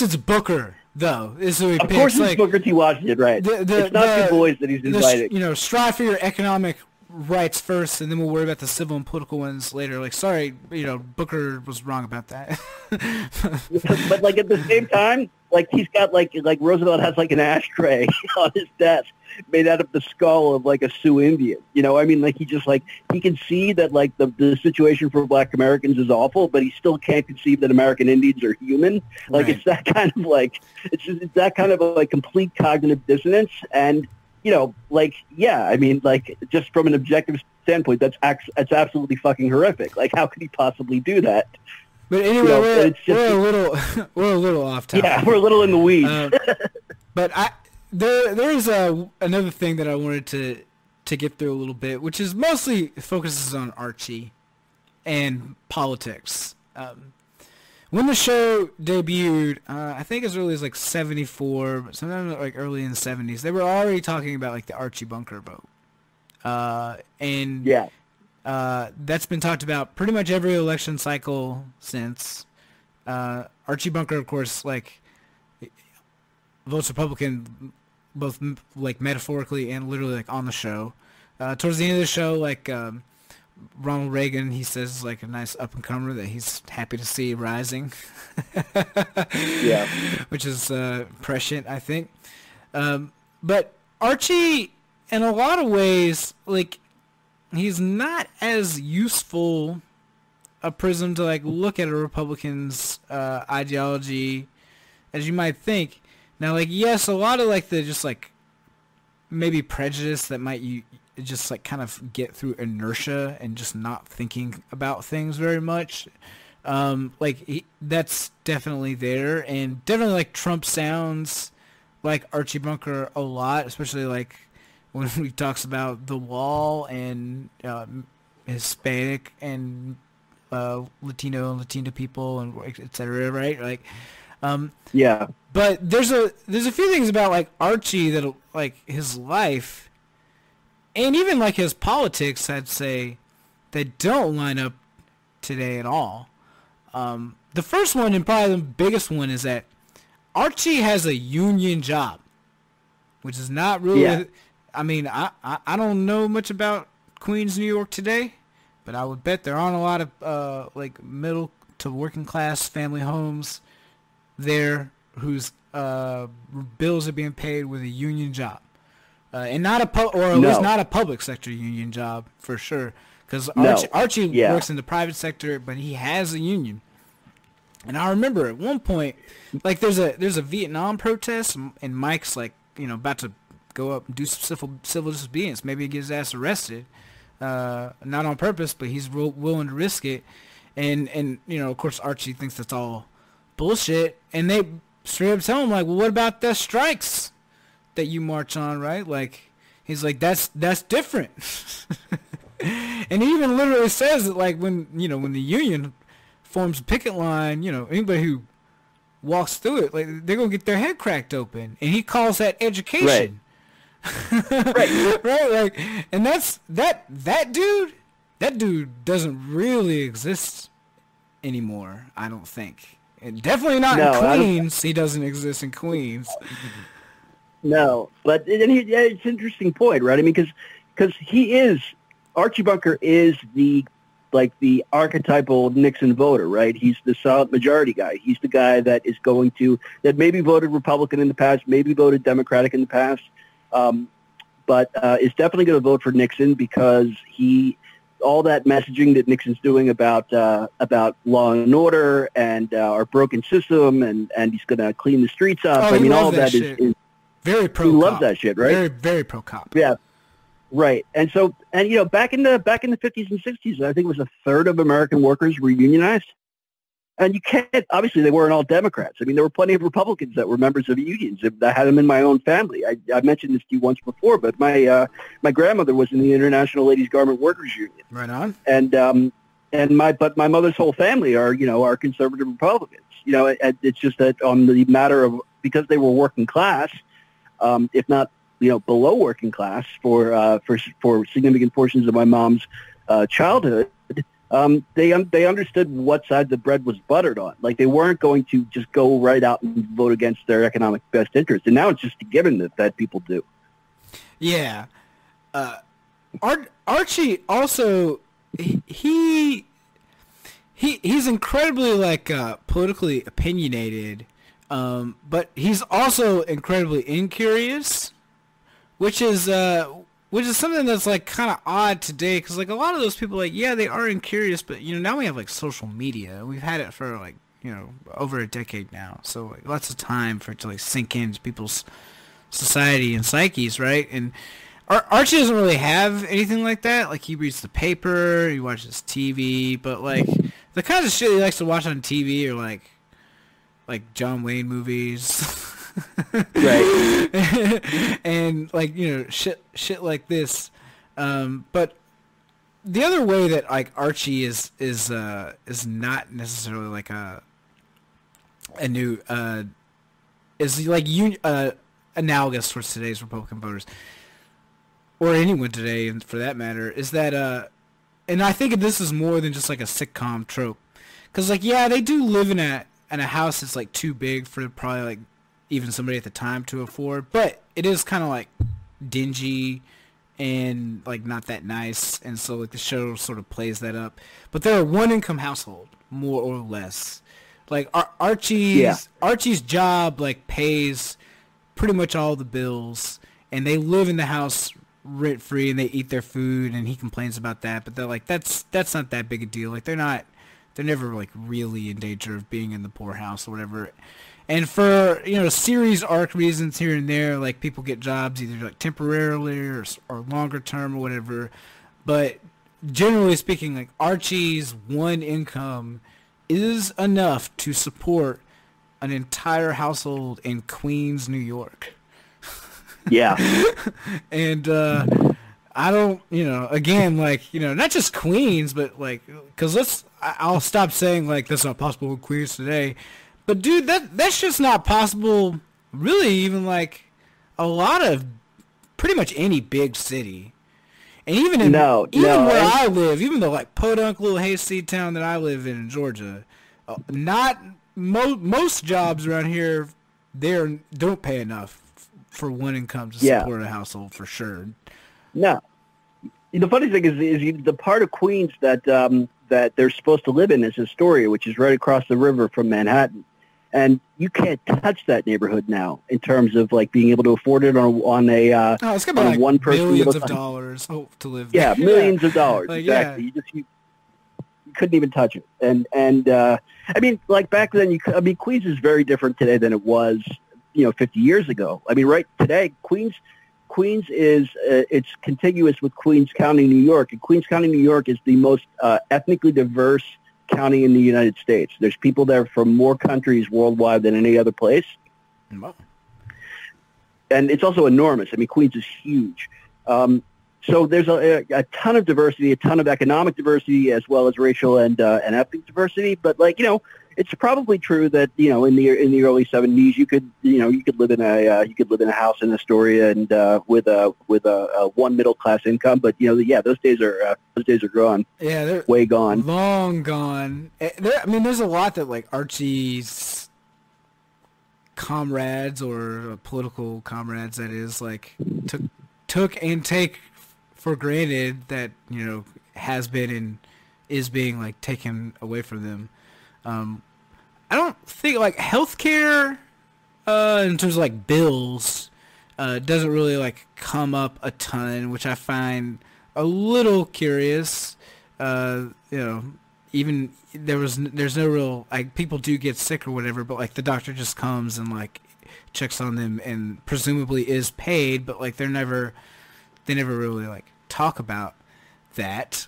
it's Booker, though. Is who he of picks. Course, it's like, Booker T. Washington, right? It's not Du Bois that he's inviting. Strive for your economic rights first, and then we'll worry about the civil and political ones later. Like, sorry, Booker was wrong about that. But like at the same time, like he's got like Roosevelt has like an ashtray on his desk made out of the skull of like a Sioux Indian. I mean, like he can see that like the situation for Black Americans is awful, but he still can't conceive that American Indians are human. Like It's that kind of like it's that kind of like complete cognitive dissonance. And I mean, like, just from an objective standpoint, that's absolutely fucking horrific. Like, how could he possibly do that? But anyway, we're a little off topic. Yeah, we're a little in the weeds. But there's another thing that I wanted to get through a little bit, which is mostly focuses on Archie and politics. When the show debuted, I think as early as like 74, but sometime like early in the 70s, they were already talking about like the Archie bunker vote. That's been talked about pretty much every election cycle since. Archie Bunker, of course, like votes Republican, both like metaphorically and literally like on the show. Towards the end of the show, like Ronald Reagan, he says like a nice up and comer that he's happy to see rising. Yeah, which is prescient, I think. But Archie, in a lot of ways, like, he's not as useful a prism to like look at a Republican's ideology as you might think. Now, like, yes, a lot of like the just like maybe prejudice that might you just like kind of get through inertia and just not thinking about things very much. That's definitely there, and definitely like Trump sounds like Archie Bunker a lot, especially like when he talks about the wall and Hispanic and Latino and Latina people and etc. Right? Like, yeah. But there's a few things about like Archie that like his life and even like his politics, I'd say, that don't line up today at all. The first one and probably the biggest one is that Archie has a union job, which is not really. Yeah. I mean, I don't know much about Queens, New York today, but I would bet there aren't a lot of like middle to working class family homes there whose bills are being paid with a union job, and not at least not a public sector union job for sure. Because Archie works in the private sector, but he has a union. And I remember at one point, like there's a Vietnam protest, and Mike's like, about to go up and do some civil disobedience. Maybe he gets his ass arrested, not on purpose, but he's willing to risk it. And of course Archie thinks that's all bullshit, and they straight up tell him like, well, what about the strikes that you march on, right? Like he's like, that's different. And he even literally says that, like, when the union forms a picket line, anybody who walks through it, like, they're gonna get their head cracked open, and he calls that education. Right. Right. Like, and that dude doesn't really exist anymore, I don't think. And definitely not in Queens. He doesn't exist in Queens. No, but it's an interesting point, right? I mean, because Archie Bunker is the archetypal Nixon voter, right? He's the solid majority guy. He's the guy that maybe voted Republican in the past, maybe voted Democratic in the past, but is definitely going to vote for Nixon because all that messaging that Nixon's doing about law and order and our broken system, and he's going to clean the streets up. Oh, I mean, all of that is very pro. He loves that shit, right? Very, very pro cop. Yeah. Right. And so, back in the 50s and 60s, I think it was a third of American workers were unionized. And you can't, obviously they weren't all Democrats. I mean, there were plenty of Republicans that were members of unions. I had them in my own family. I mentioned this to you once before, but my grandmother was in the International Ladies Garment Workers Union. Right on. And my mother's whole family are conservative Republicans. It's just that on the matter of, because they were working class, if not below working class for significant portions of my mom's childhood, they understood what side the bread was buttered on. Like, they weren't going to just go right out and vote against their economic best interest. And now it's just a given that people do. Yeah. Archie also, he's incredibly politically opinionated, but he's also incredibly incurious. Which is something that's kind of odd today, because a lot of those people they are incurious, but now we have social media. We've had it for over a decade now, so lots of time for it to sink into people's society and psyches, right? And Archie doesn't really have anything like that. He reads the paper, he watches TV, but the kinds of shit he likes to watch on TV are like John Wayne movies. Right. And shit like this. But the other way that Archie is not necessarily a new is analogous towards today's Republican voters, or anyone today, and for that matter, is that and I think this is more than just a sitcom trope, because they do live in a house that's too big for probably even somebody at the time to afford, but it is kind of dingy and not that nice, and so the show sort of plays that up. But they're a one-income household, more or less. Archie's job pays pretty much all the bills, and they live in the house rent free, and they eat their food, and he complains about that, but they're that's not that big a deal. They're never really in danger of being in the poorhouse or whatever. And for series arc reasons here and there, people get jobs either temporarily or longer term or whatever. But generally speaking, Archie's one income is enough to support an entire household in Queens, New York. Yeah. And I don't, again, not just Queens, but because I'll stop saying that's not possible in Queens today. But dude, that's just not possible, really, even a lot of pretty much any big city. And even where I live, even the podunk little hayseed town that I live in Georgia, not most jobs around here don't pay enough for one income to support a household, for sure. No. The funny thing is the part of Queens that that they're supposed to live in is Astoria, which is right across the river from Manhattan. And you can't touch that neighborhood now in terms of like being able to afford it on a it's gonna be like one person millions of dollars to live there. Yeah, millions of dollars. Like, exactly. yeah. You couldn't even touch it. And I mean, like back then, Queens is very different today than it was 50 years ago. I mean, right today, Queens is it's contiguous with Queens County, New York, and Queens County, New York is the most ethnically diverse county in the United States. There's people there from more countries worldwide than any other place. Wow. And it's also enormous. I mean, Queens is huge. So there's a ton of diversity, a ton of economic diversity, as well as racial and ethnic diversity. But it's probably true that in the early 70s you could live in a house in Astoria and with a one middle class income. But those days are gone. Yeah, they're way gone, long gone. There's a lot that like Archie's comrades or political comrades, that is, like took and take for granted that has been and is being like taken away from them. I don't think like healthcare in terms of like bills doesn't really like come up a ton, which I find a little curious. Even there's no real like people do get sick or whatever, but like the doctor just comes and like checks on them and presumably is paid, but like they never really like talk about that.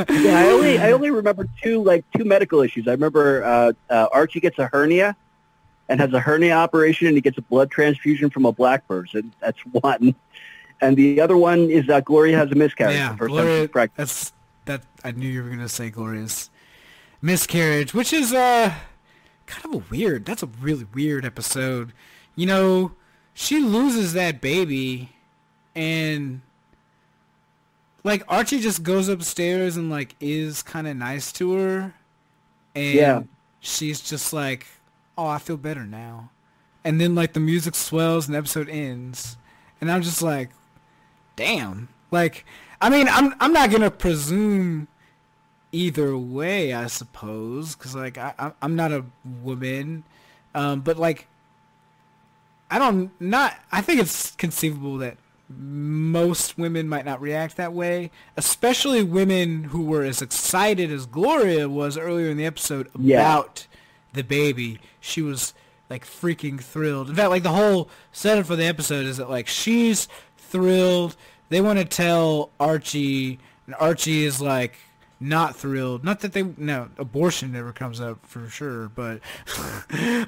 Yeah, I only remember two medical issues. I remember Archie gets a hernia and has a hernia operation, and he gets a blood transfusion from a black person. That's one. And the other one is that Gloria has a miscarriage. Yeah, the first Gloria, time she's pregnant. I knew you were going to say Gloria's miscarriage, which is kind of a weird. That's a really weird episode. She loses that baby, and like Archie just goes upstairs and like is kind of nice to her, and she's just like, "Oh, I feel better now," and then like the music swells and the episode ends, and I'm just like, "Damn!" Like, I mean, I'm not gonna presume either way, I suppose, because like I'm not a woman, but like I think it's conceivable that most women might not react that way, especially women who were as excited as Gloria was earlier in the episode about the baby. She was like freaking thrilled. In fact, like the whole setup for the episode is that like she's thrilled. They want to tell Archie, and Archie is like not thrilled. Not that abortion never comes up for sure, but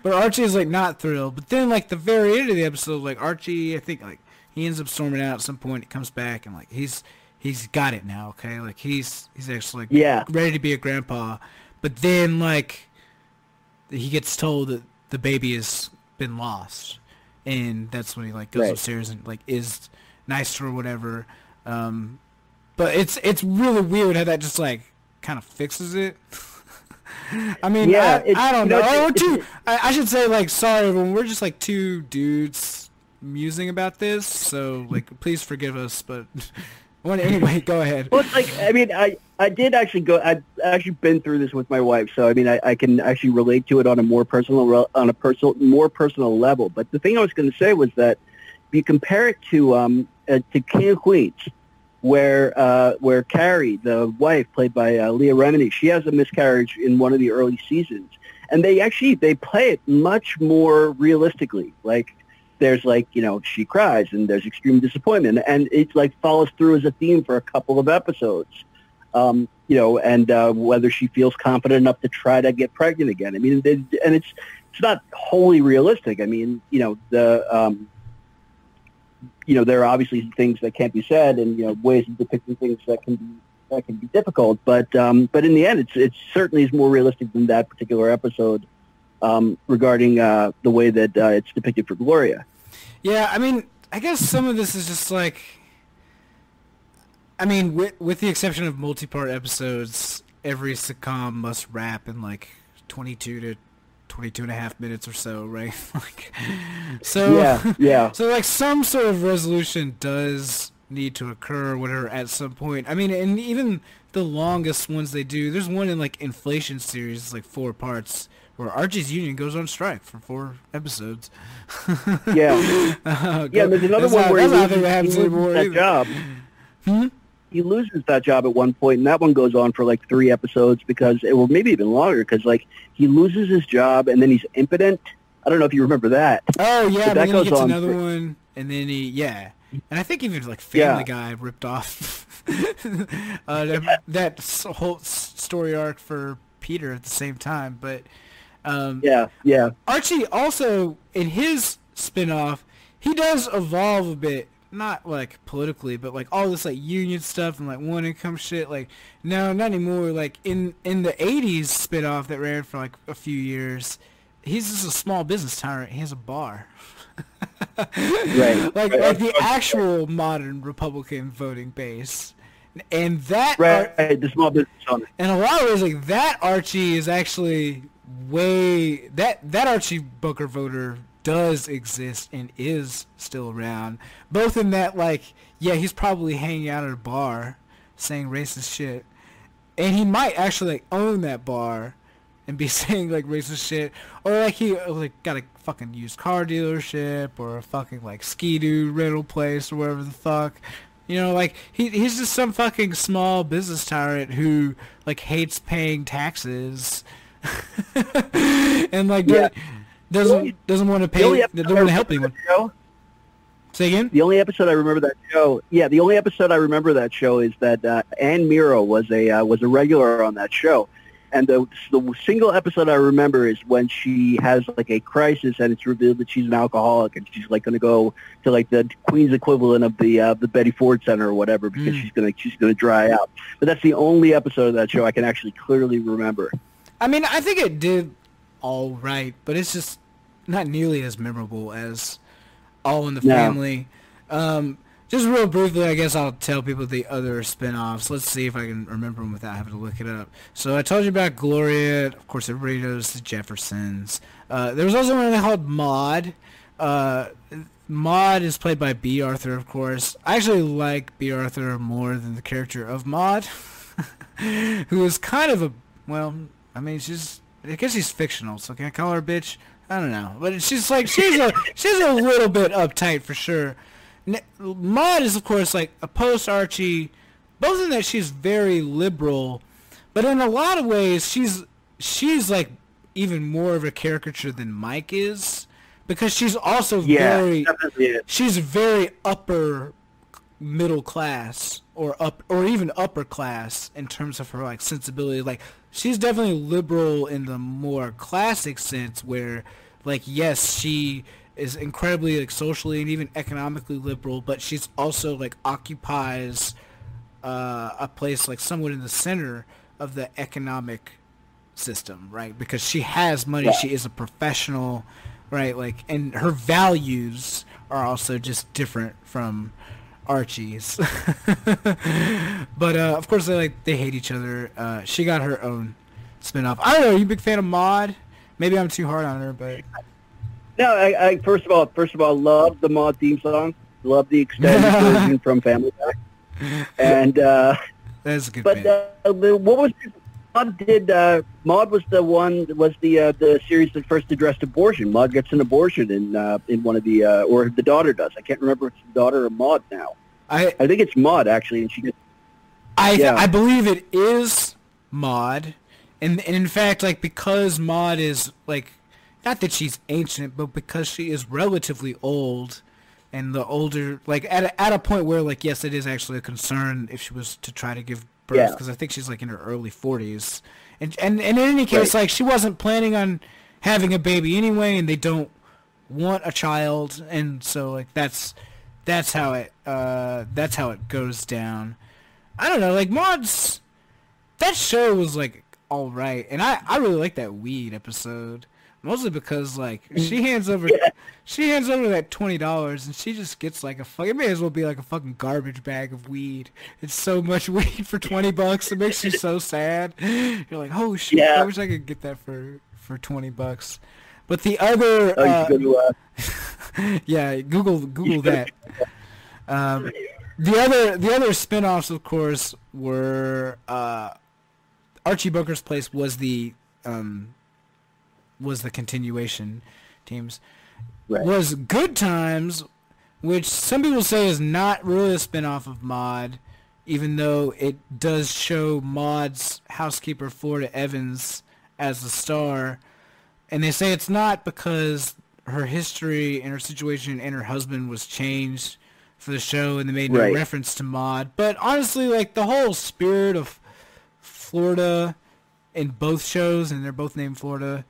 but Archie is like not thrilled. But then like the very end of the episode, like Archie, I think like he ends up storming out at some point. He comes back and like he's got it now. Okay, like he's actually like ready to be a grandpa. But then like he gets told that the baby has been lost, and that's when he like goes upstairs and like is nice to her or whatever. But it's really weird how that just like kind of fixes it. I mean, I don't know. I should say like sorry everyone. We're just like two dudes musing about this, so like please forgive us, but anyway, go ahead. Well, it's like, I mean, I did actually go. I've actually been through this with my wife, so I mean, I can actually relate to it on a more personal level. But the thing I was going to say was that if you compare it to King of Queens, where Carrie, the wife played by Leah Remini, she has a miscarriage in one of the early seasons, and they play it much more realistically. Like, there's like, she cries and there's extreme disappointment, and it's like follows through as a theme for a couple of episodes, and whether she feels confident enough to try to get pregnant again. I mean, and it's not wholly realistic. I mean, there are obviously things that can't be said, and ways of depicting things that can be difficult. But in the end, it certainly is more realistic than that particular episode regarding the way that it's depicted for Gloria. Yeah, I mean, I guess some of this is just like, I mean, with the exception of multi-part episodes, every sitcom must wrap in like 22 to 22 and a half minutes or so, right? Like, so yeah. So like some sort of resolution does need to occur or whatever at some point. I mean, and even the longest ones they do, there's one in like Inflation series, it's like 4 parts, where Archie's union goes on strike for 4 episodes. Yeah. Yeah, there's another one where he loses that job. He loses that job at one point, and that one goes on for like 3 episodes or maybe even longer, because like he loses his job and then he's impotent. I don't know if you remember that. Oh yeah, but then he gets another one, and then and I think even like Family Guy ripped off that whole story arc for Peter at the same time. But Archie also, in his spin-off, he does evolve a bit. Not like politically, but like all this like union stuff and like one income shit. Like no, not anymore. Like in the '80s spinoff that ran for like a few years, he's just a small business tyrant. He has a bar. Right. Like the actual modern Republican voting base, and that the small business owner. In a lot of ways, like that Archie is actually that Archie Bunker voter does exist and is still around, both in that like he's probably hanging out at a bar saying racist shit, and he might actually like own that bar and be saying like racist shit, or like he like got a fucking used car dealership or a fucking like ski-doo rental place or whatever the fuck, like he's just some fucking small business tyrant who like hates paying taxes and like doesn't want to pay. Don't want to help anyone. Say again. The only episode I remember that show. Yeah, the only episode I remember that show is that Ann Miro was a regular on that show, and the single episode I remember is when she has like a crisis and it's revealed that she's an alcoholic and she's like going to go to like the Queen's equivalent of the Betty Ford Center or whatever because she's gonna dry out. But that's the only episode of that show I can actually clearly remember. I mean, I think it did all right, but it's just not nearly as memorable as All in the Family. Just real briefly, I guess I'll tell people the other spin-offs. Let's see if I can remember them without having to look it up. So I told you about Gloria. Of course, everybody knows the Jeffersons. There was also one called Maude. Maude is played by B. Arthur, of course. I actually like B. Arthur more than the character of Maude, who is kind of I guess she's fictional, so can I call her a bitch? I don't know, but she's a little bit uptight for sure. Maude is, of course, like a post-Archie, both in that she's very liberal, but in a lot of ways she's like even more of a caricature than Mike is, because she's also very upper middle class or even upper class in terms of her like sensibility. Like she's definitely liberal in the more classic sense, where like yes, she is incredibly like socially and even economically liberal, but she's also like occupies a place like somewhat in the center of the economic system, right? Because she has money, she is a professional, right? Like, and her values are also just different from Archie's. But of course they hate each other. She got her own spin-off. I don't know, are you a big fan of Maude? Maybe I'm too hard on her, but no, I first of all love the Maude theme song. Love the extended version from Family Guy. And that's a good but what was Maude was the series that first addressed abortion. Maude gets an abortion in one of the or the daughter does. I can't remember if it's the daughter or Maude now. I think it's Maude actually, and she gets. I believe it is Maude, and in fact, like, because Maude is like, not that she's ancient, but because she is relatively old, and the older, like at a point where like yes, it is actually a concern if she was to try to give birth, because I think she's like in her early 40s, and in any case, like, she wasn't planning on having a baby anyway, and they don't want a child, and so like that's how it goes down. I don't know, like Maude's, that show was like all right, and I really like that weed episode, mostly because like she hands over that $20 and she just gets like it may as well be like a fucking garbage bag of weed. It's so much weed for $20. It makes you so sad. You're like, oh shit, I wish I could get that for $20. But the other yeah, Google that. The other spin-offs, of course, were Archie Bunker's Place was the continuation. Teams Right. was Good Times, which some people say is not really a spin-off of Maude, even though it does show Maude's housekeeper Florida Evans as the star, and they say it's not because her history and her situation and her husband was changed for the show, and they made no reference to Maude. But honestly, like, the whole spirit of Florida in both shows, and they're both named Florida,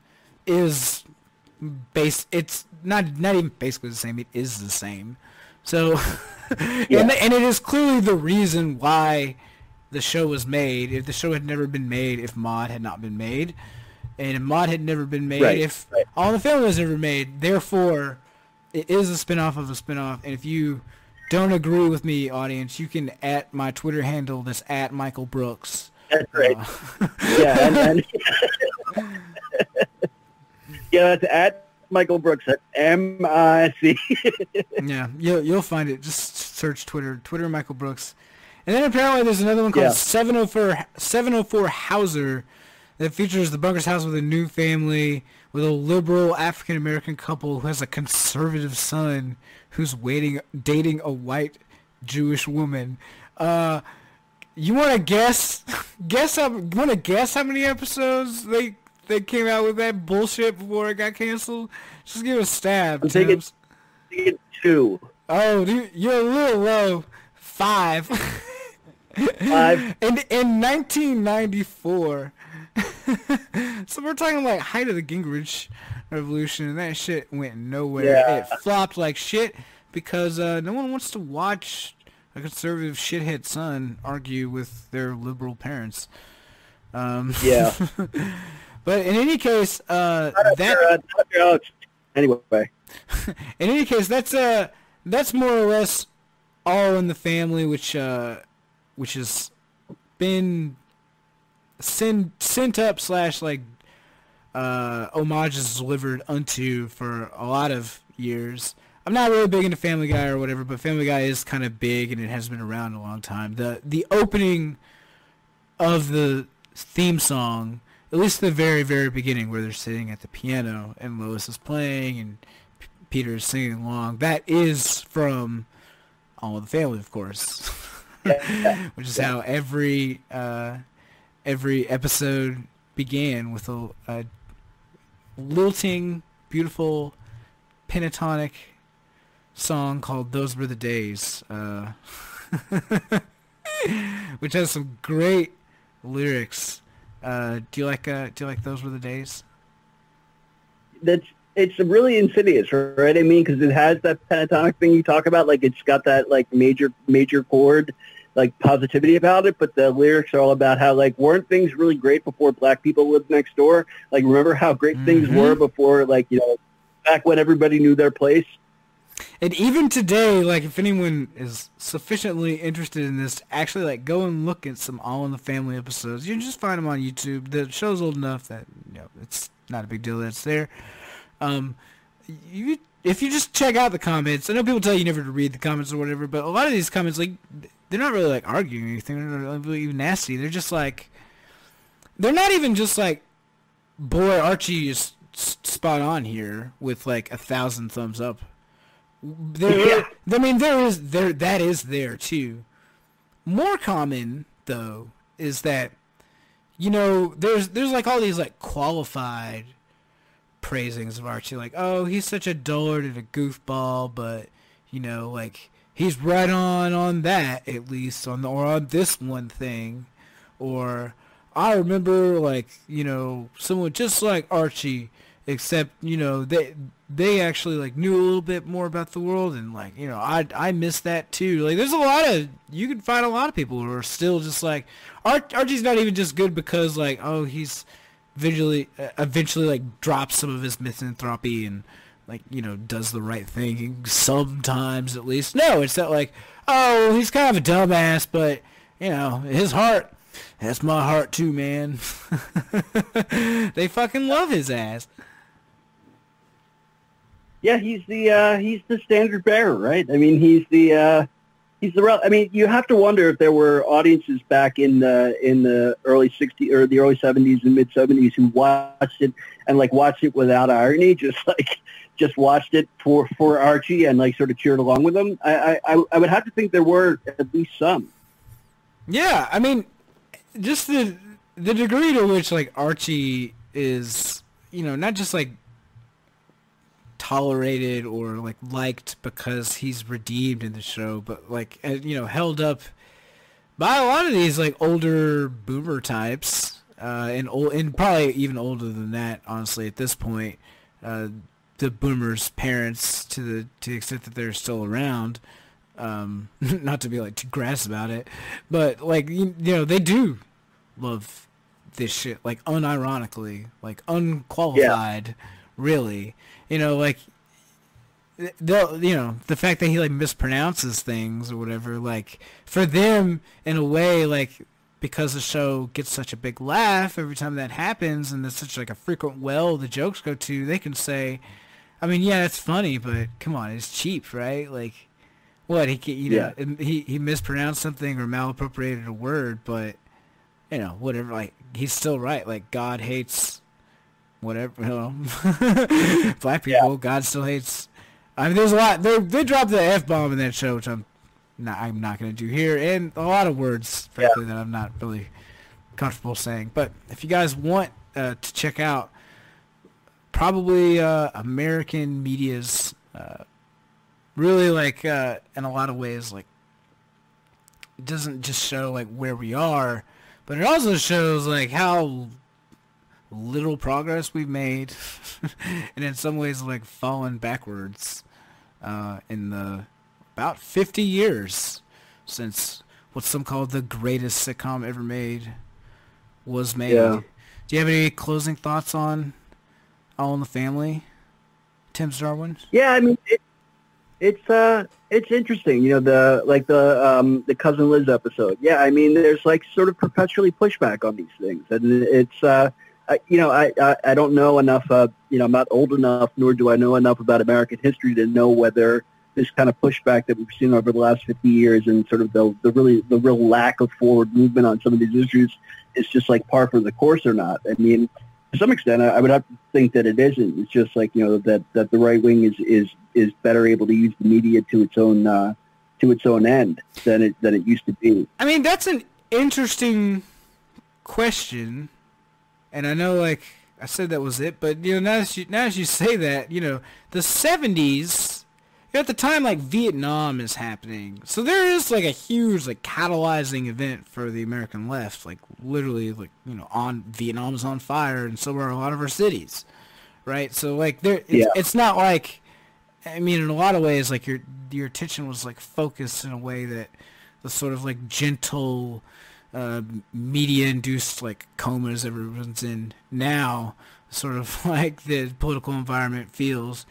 is it's not even basically the same. It is the same. So, and it is clearly the reason why the show was made. If the show had never been made, if Maude had not been made, and if Maude had never been made, if All in the Family was never made, therefore, it is a spinoff of a spinoff. And if you don't agree with me, audience, you can at my Twitter handle, that's at Michael Brooks. That's right. And yeah, that's at Michael Brooks at MIC. Yeah, you'll find it. Just search Twitter Michael Brooks. And then apparently there's another one called 704 Hauser that features the Bunker's house with a new family with a liberal African-American couple who has a conservative son who's dating a white Jewish woman. You want to guess? Want to guess how many episodes they came out with that bullshit before it got canceled? Just give it a stab. I'm thinking 2. Oh, dude, you're a little low. 5. 5. In 1994. So we're talking like height of the Gingrich Revolution, and that shit went nowhere. Yeah. It flopped like shit because no one wants to watch a conservative shithead son argue with their liberal parents. Yeah. But in any case, anyway. In any case, that's more or less All in the Family, which has been sent up / like homages delivered unto for a lot of years. I'm not really big into Family Guy or whatever, but Family Guy is kind of big and it has been around a long time. The opening of the theme song, at least the very, very beginning, where they're sitting at the piano and Lois is playing and Peter is singing along, that is from All in the Family, of course. Which is how every episode began, with a lilting, beautiful, pentatonic song called "Those Were the Days," which has some great lyrics. Do you like "Those Were the Days"? It's really insidious, right? I mean, because it has that pentatonic thing you talk about. Like, it's got that like major chord, like positivity about it. But the lyrics are all about how, like, weren't things really great before black people lived next door? Like, remember how great things were before, like, you know, back when everybody knew their place. And even today, like, if anyone is sufficiently interested in this, actually, like, go and look at some All in the Family episodes. You can just find them on YouTube. The show's old enough that, you know, it's not a big deal that it's there. If you just check out the comments, I know people tell you never to read the comments or whatever, but a lot of these comments, like, they're not really, like, arguing anything. They're not really even nasty. They're just, like, they're not even just, like, boy, Archie is spot on here with, like, 1,000 thumbs up. I mean, that is there, too. More common, though, is that, you know, there's like, all these, like, qualified praisings of Archie, like, oh, he's such a dullard and a goofball, but, you know, like, he's right on that, at least, on this one thing. Or, I remember, like, you know, someone just like Archie, except, you know, they actually, like, knew a little bit more about the world, and, like, you know, I miss that too. Like, there's you can find a lot of people who are still just like, Archie's not even just good because, like, oh, he's eventually like drops some of his misanthropy and, like, you know, does the right thing sometimes, at least. No, it's not like, oh, he's kind of a dumbass, but, you know, his heart, that's my heart too, man. They fucking love his ass. Yeah, he's the standard bearer, right? I mean, he's the I mean, you have to wonder if there were audiences back in the early '60s or the early '70s and mid '70s who watched it and like watched it without irony, just watched it for Archie and like sort of cheered along with him. I would have to think there were at least some. Yeah, I mean, just the degree to which like Archie is, not just like tolerated or like liked because he's redeemed in the show, but like held up by a lot of these like older boomer types, and probably even older than that, honestly, at this point, the boomers' parents to the extent that they're still around. Not to be like too crass about it, but like they do love this shit, like unironically, like unqualified, really. Like they'll, the fact that he like mispronounces things or whatever, like for them in a way, like because the show gets such a big laugh every time that happens, and it's such like a frequent well the jokes go to, they can say, I mean, yeah, it's funny, but come on, it's cheap, right? Like, what he mispronounced something or malappropriated a word, but whatever, like he's still right. Like God hates whatever, black people. Yeah. God still hates. I mean, there's a lot. They dropped the F-bomb in that show, which I'm not going to do here, and a lot of words, frankly, that I'm not really comfortable saying. But if you guys want to check out, probably American media's really like in a lot of ways, like it doesn't just show like where we are, but it also shows like how little progress we've made, and in some ways like fallen backwards in the about 50 years since what some call the greatest sitcom ever made was made. Yeah. Do you have any closing thoughts on All in the Family, Thames Darwin? Yeah, I mean it's interesting, the Cousin Liz episode. Yeah, I mean there's like sort of perpetually pushback on these things, and it's I don't know enough. I'm not old enough, nor do I know enough about American history to know whether this kind of pushback that we've seen over the last 50 years and sort of the real lack of forward movement on some of these issues is just like par for the course or not. I mean, to some extent, I would have to think that it isn't. It's just like that the right wing is better able to use the media to its own end than it used to be. I mean, that's an interesting question. And I know, like, I said that was it, but, now as you say that, the 70s, at the time, like, Vietnam is happening. So there is, like, a huge, like, catalyzing event for the American left. Like, literally, like, Vietnam is on fire, and so are a lot of our cities, right? So, like, it's not like, I mean, in a lot of ways, like, your attention was, like, focused in a way that the sort of, like, gentle media-induced like comas everyone's in now, sort of like the political environment feels.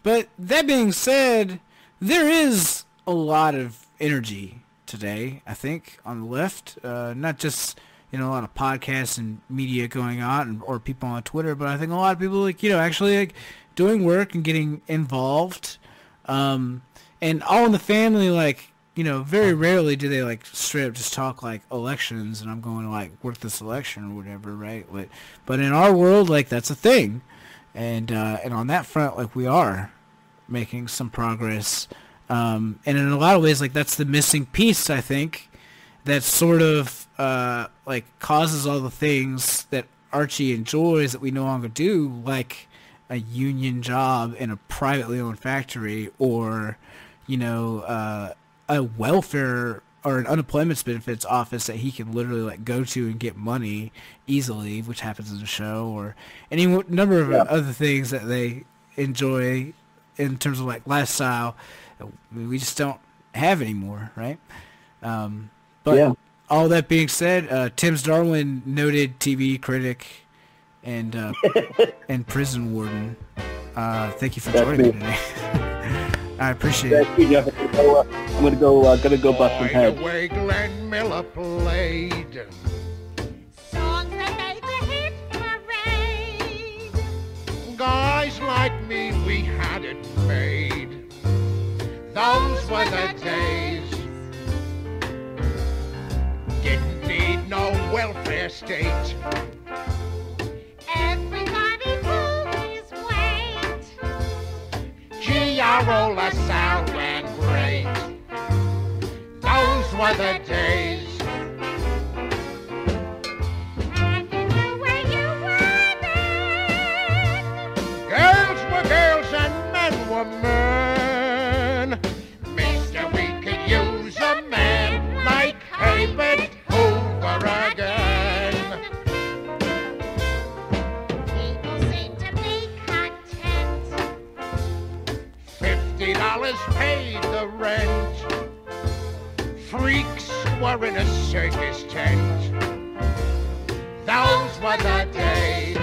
But that being said, there is a lot of energy today, I think, on the left. Not just a lot of podcasts and media going on, or people on Twitter, but I think a lot of people like actually like doing work and getting involved. And All in the Family, like, very rarely do they like straight up just talk like elections and I'm going to like work this election or whatever, right? But in our world, like that's a thing, and on that front, like we are making some progress, and in a lot of ways, like that's the missing piece, I think, that sort of like causes all the things that Archie enjoys that we no longer do, like a union job in a privately owned factory, or a welfare or an unemployment benefits office that he can literally like go to and get money easily, which happens in the show, or any number of other things that they enjoy in terms of like lifestyle we just don't have anymore, right? But all that being said, Thames Darwin, noted TV critic and prison warden, thank you for joining me today. I appreciate it. I'm gonna go bust some heads. The way Glenn Miller played songs that made the hit parade. Guys like me, we had it made. Those were the days welfare state. Everybody pulled his weight. Gee, our old LaSalle ran great. Those were the days. And you knew where you were then. Girls were girls and men were men. Mister, we could use a man like Herbert Hoover again. People seem to be content. $50 paid the rent. Freaks were in a circus tent. Those were the days.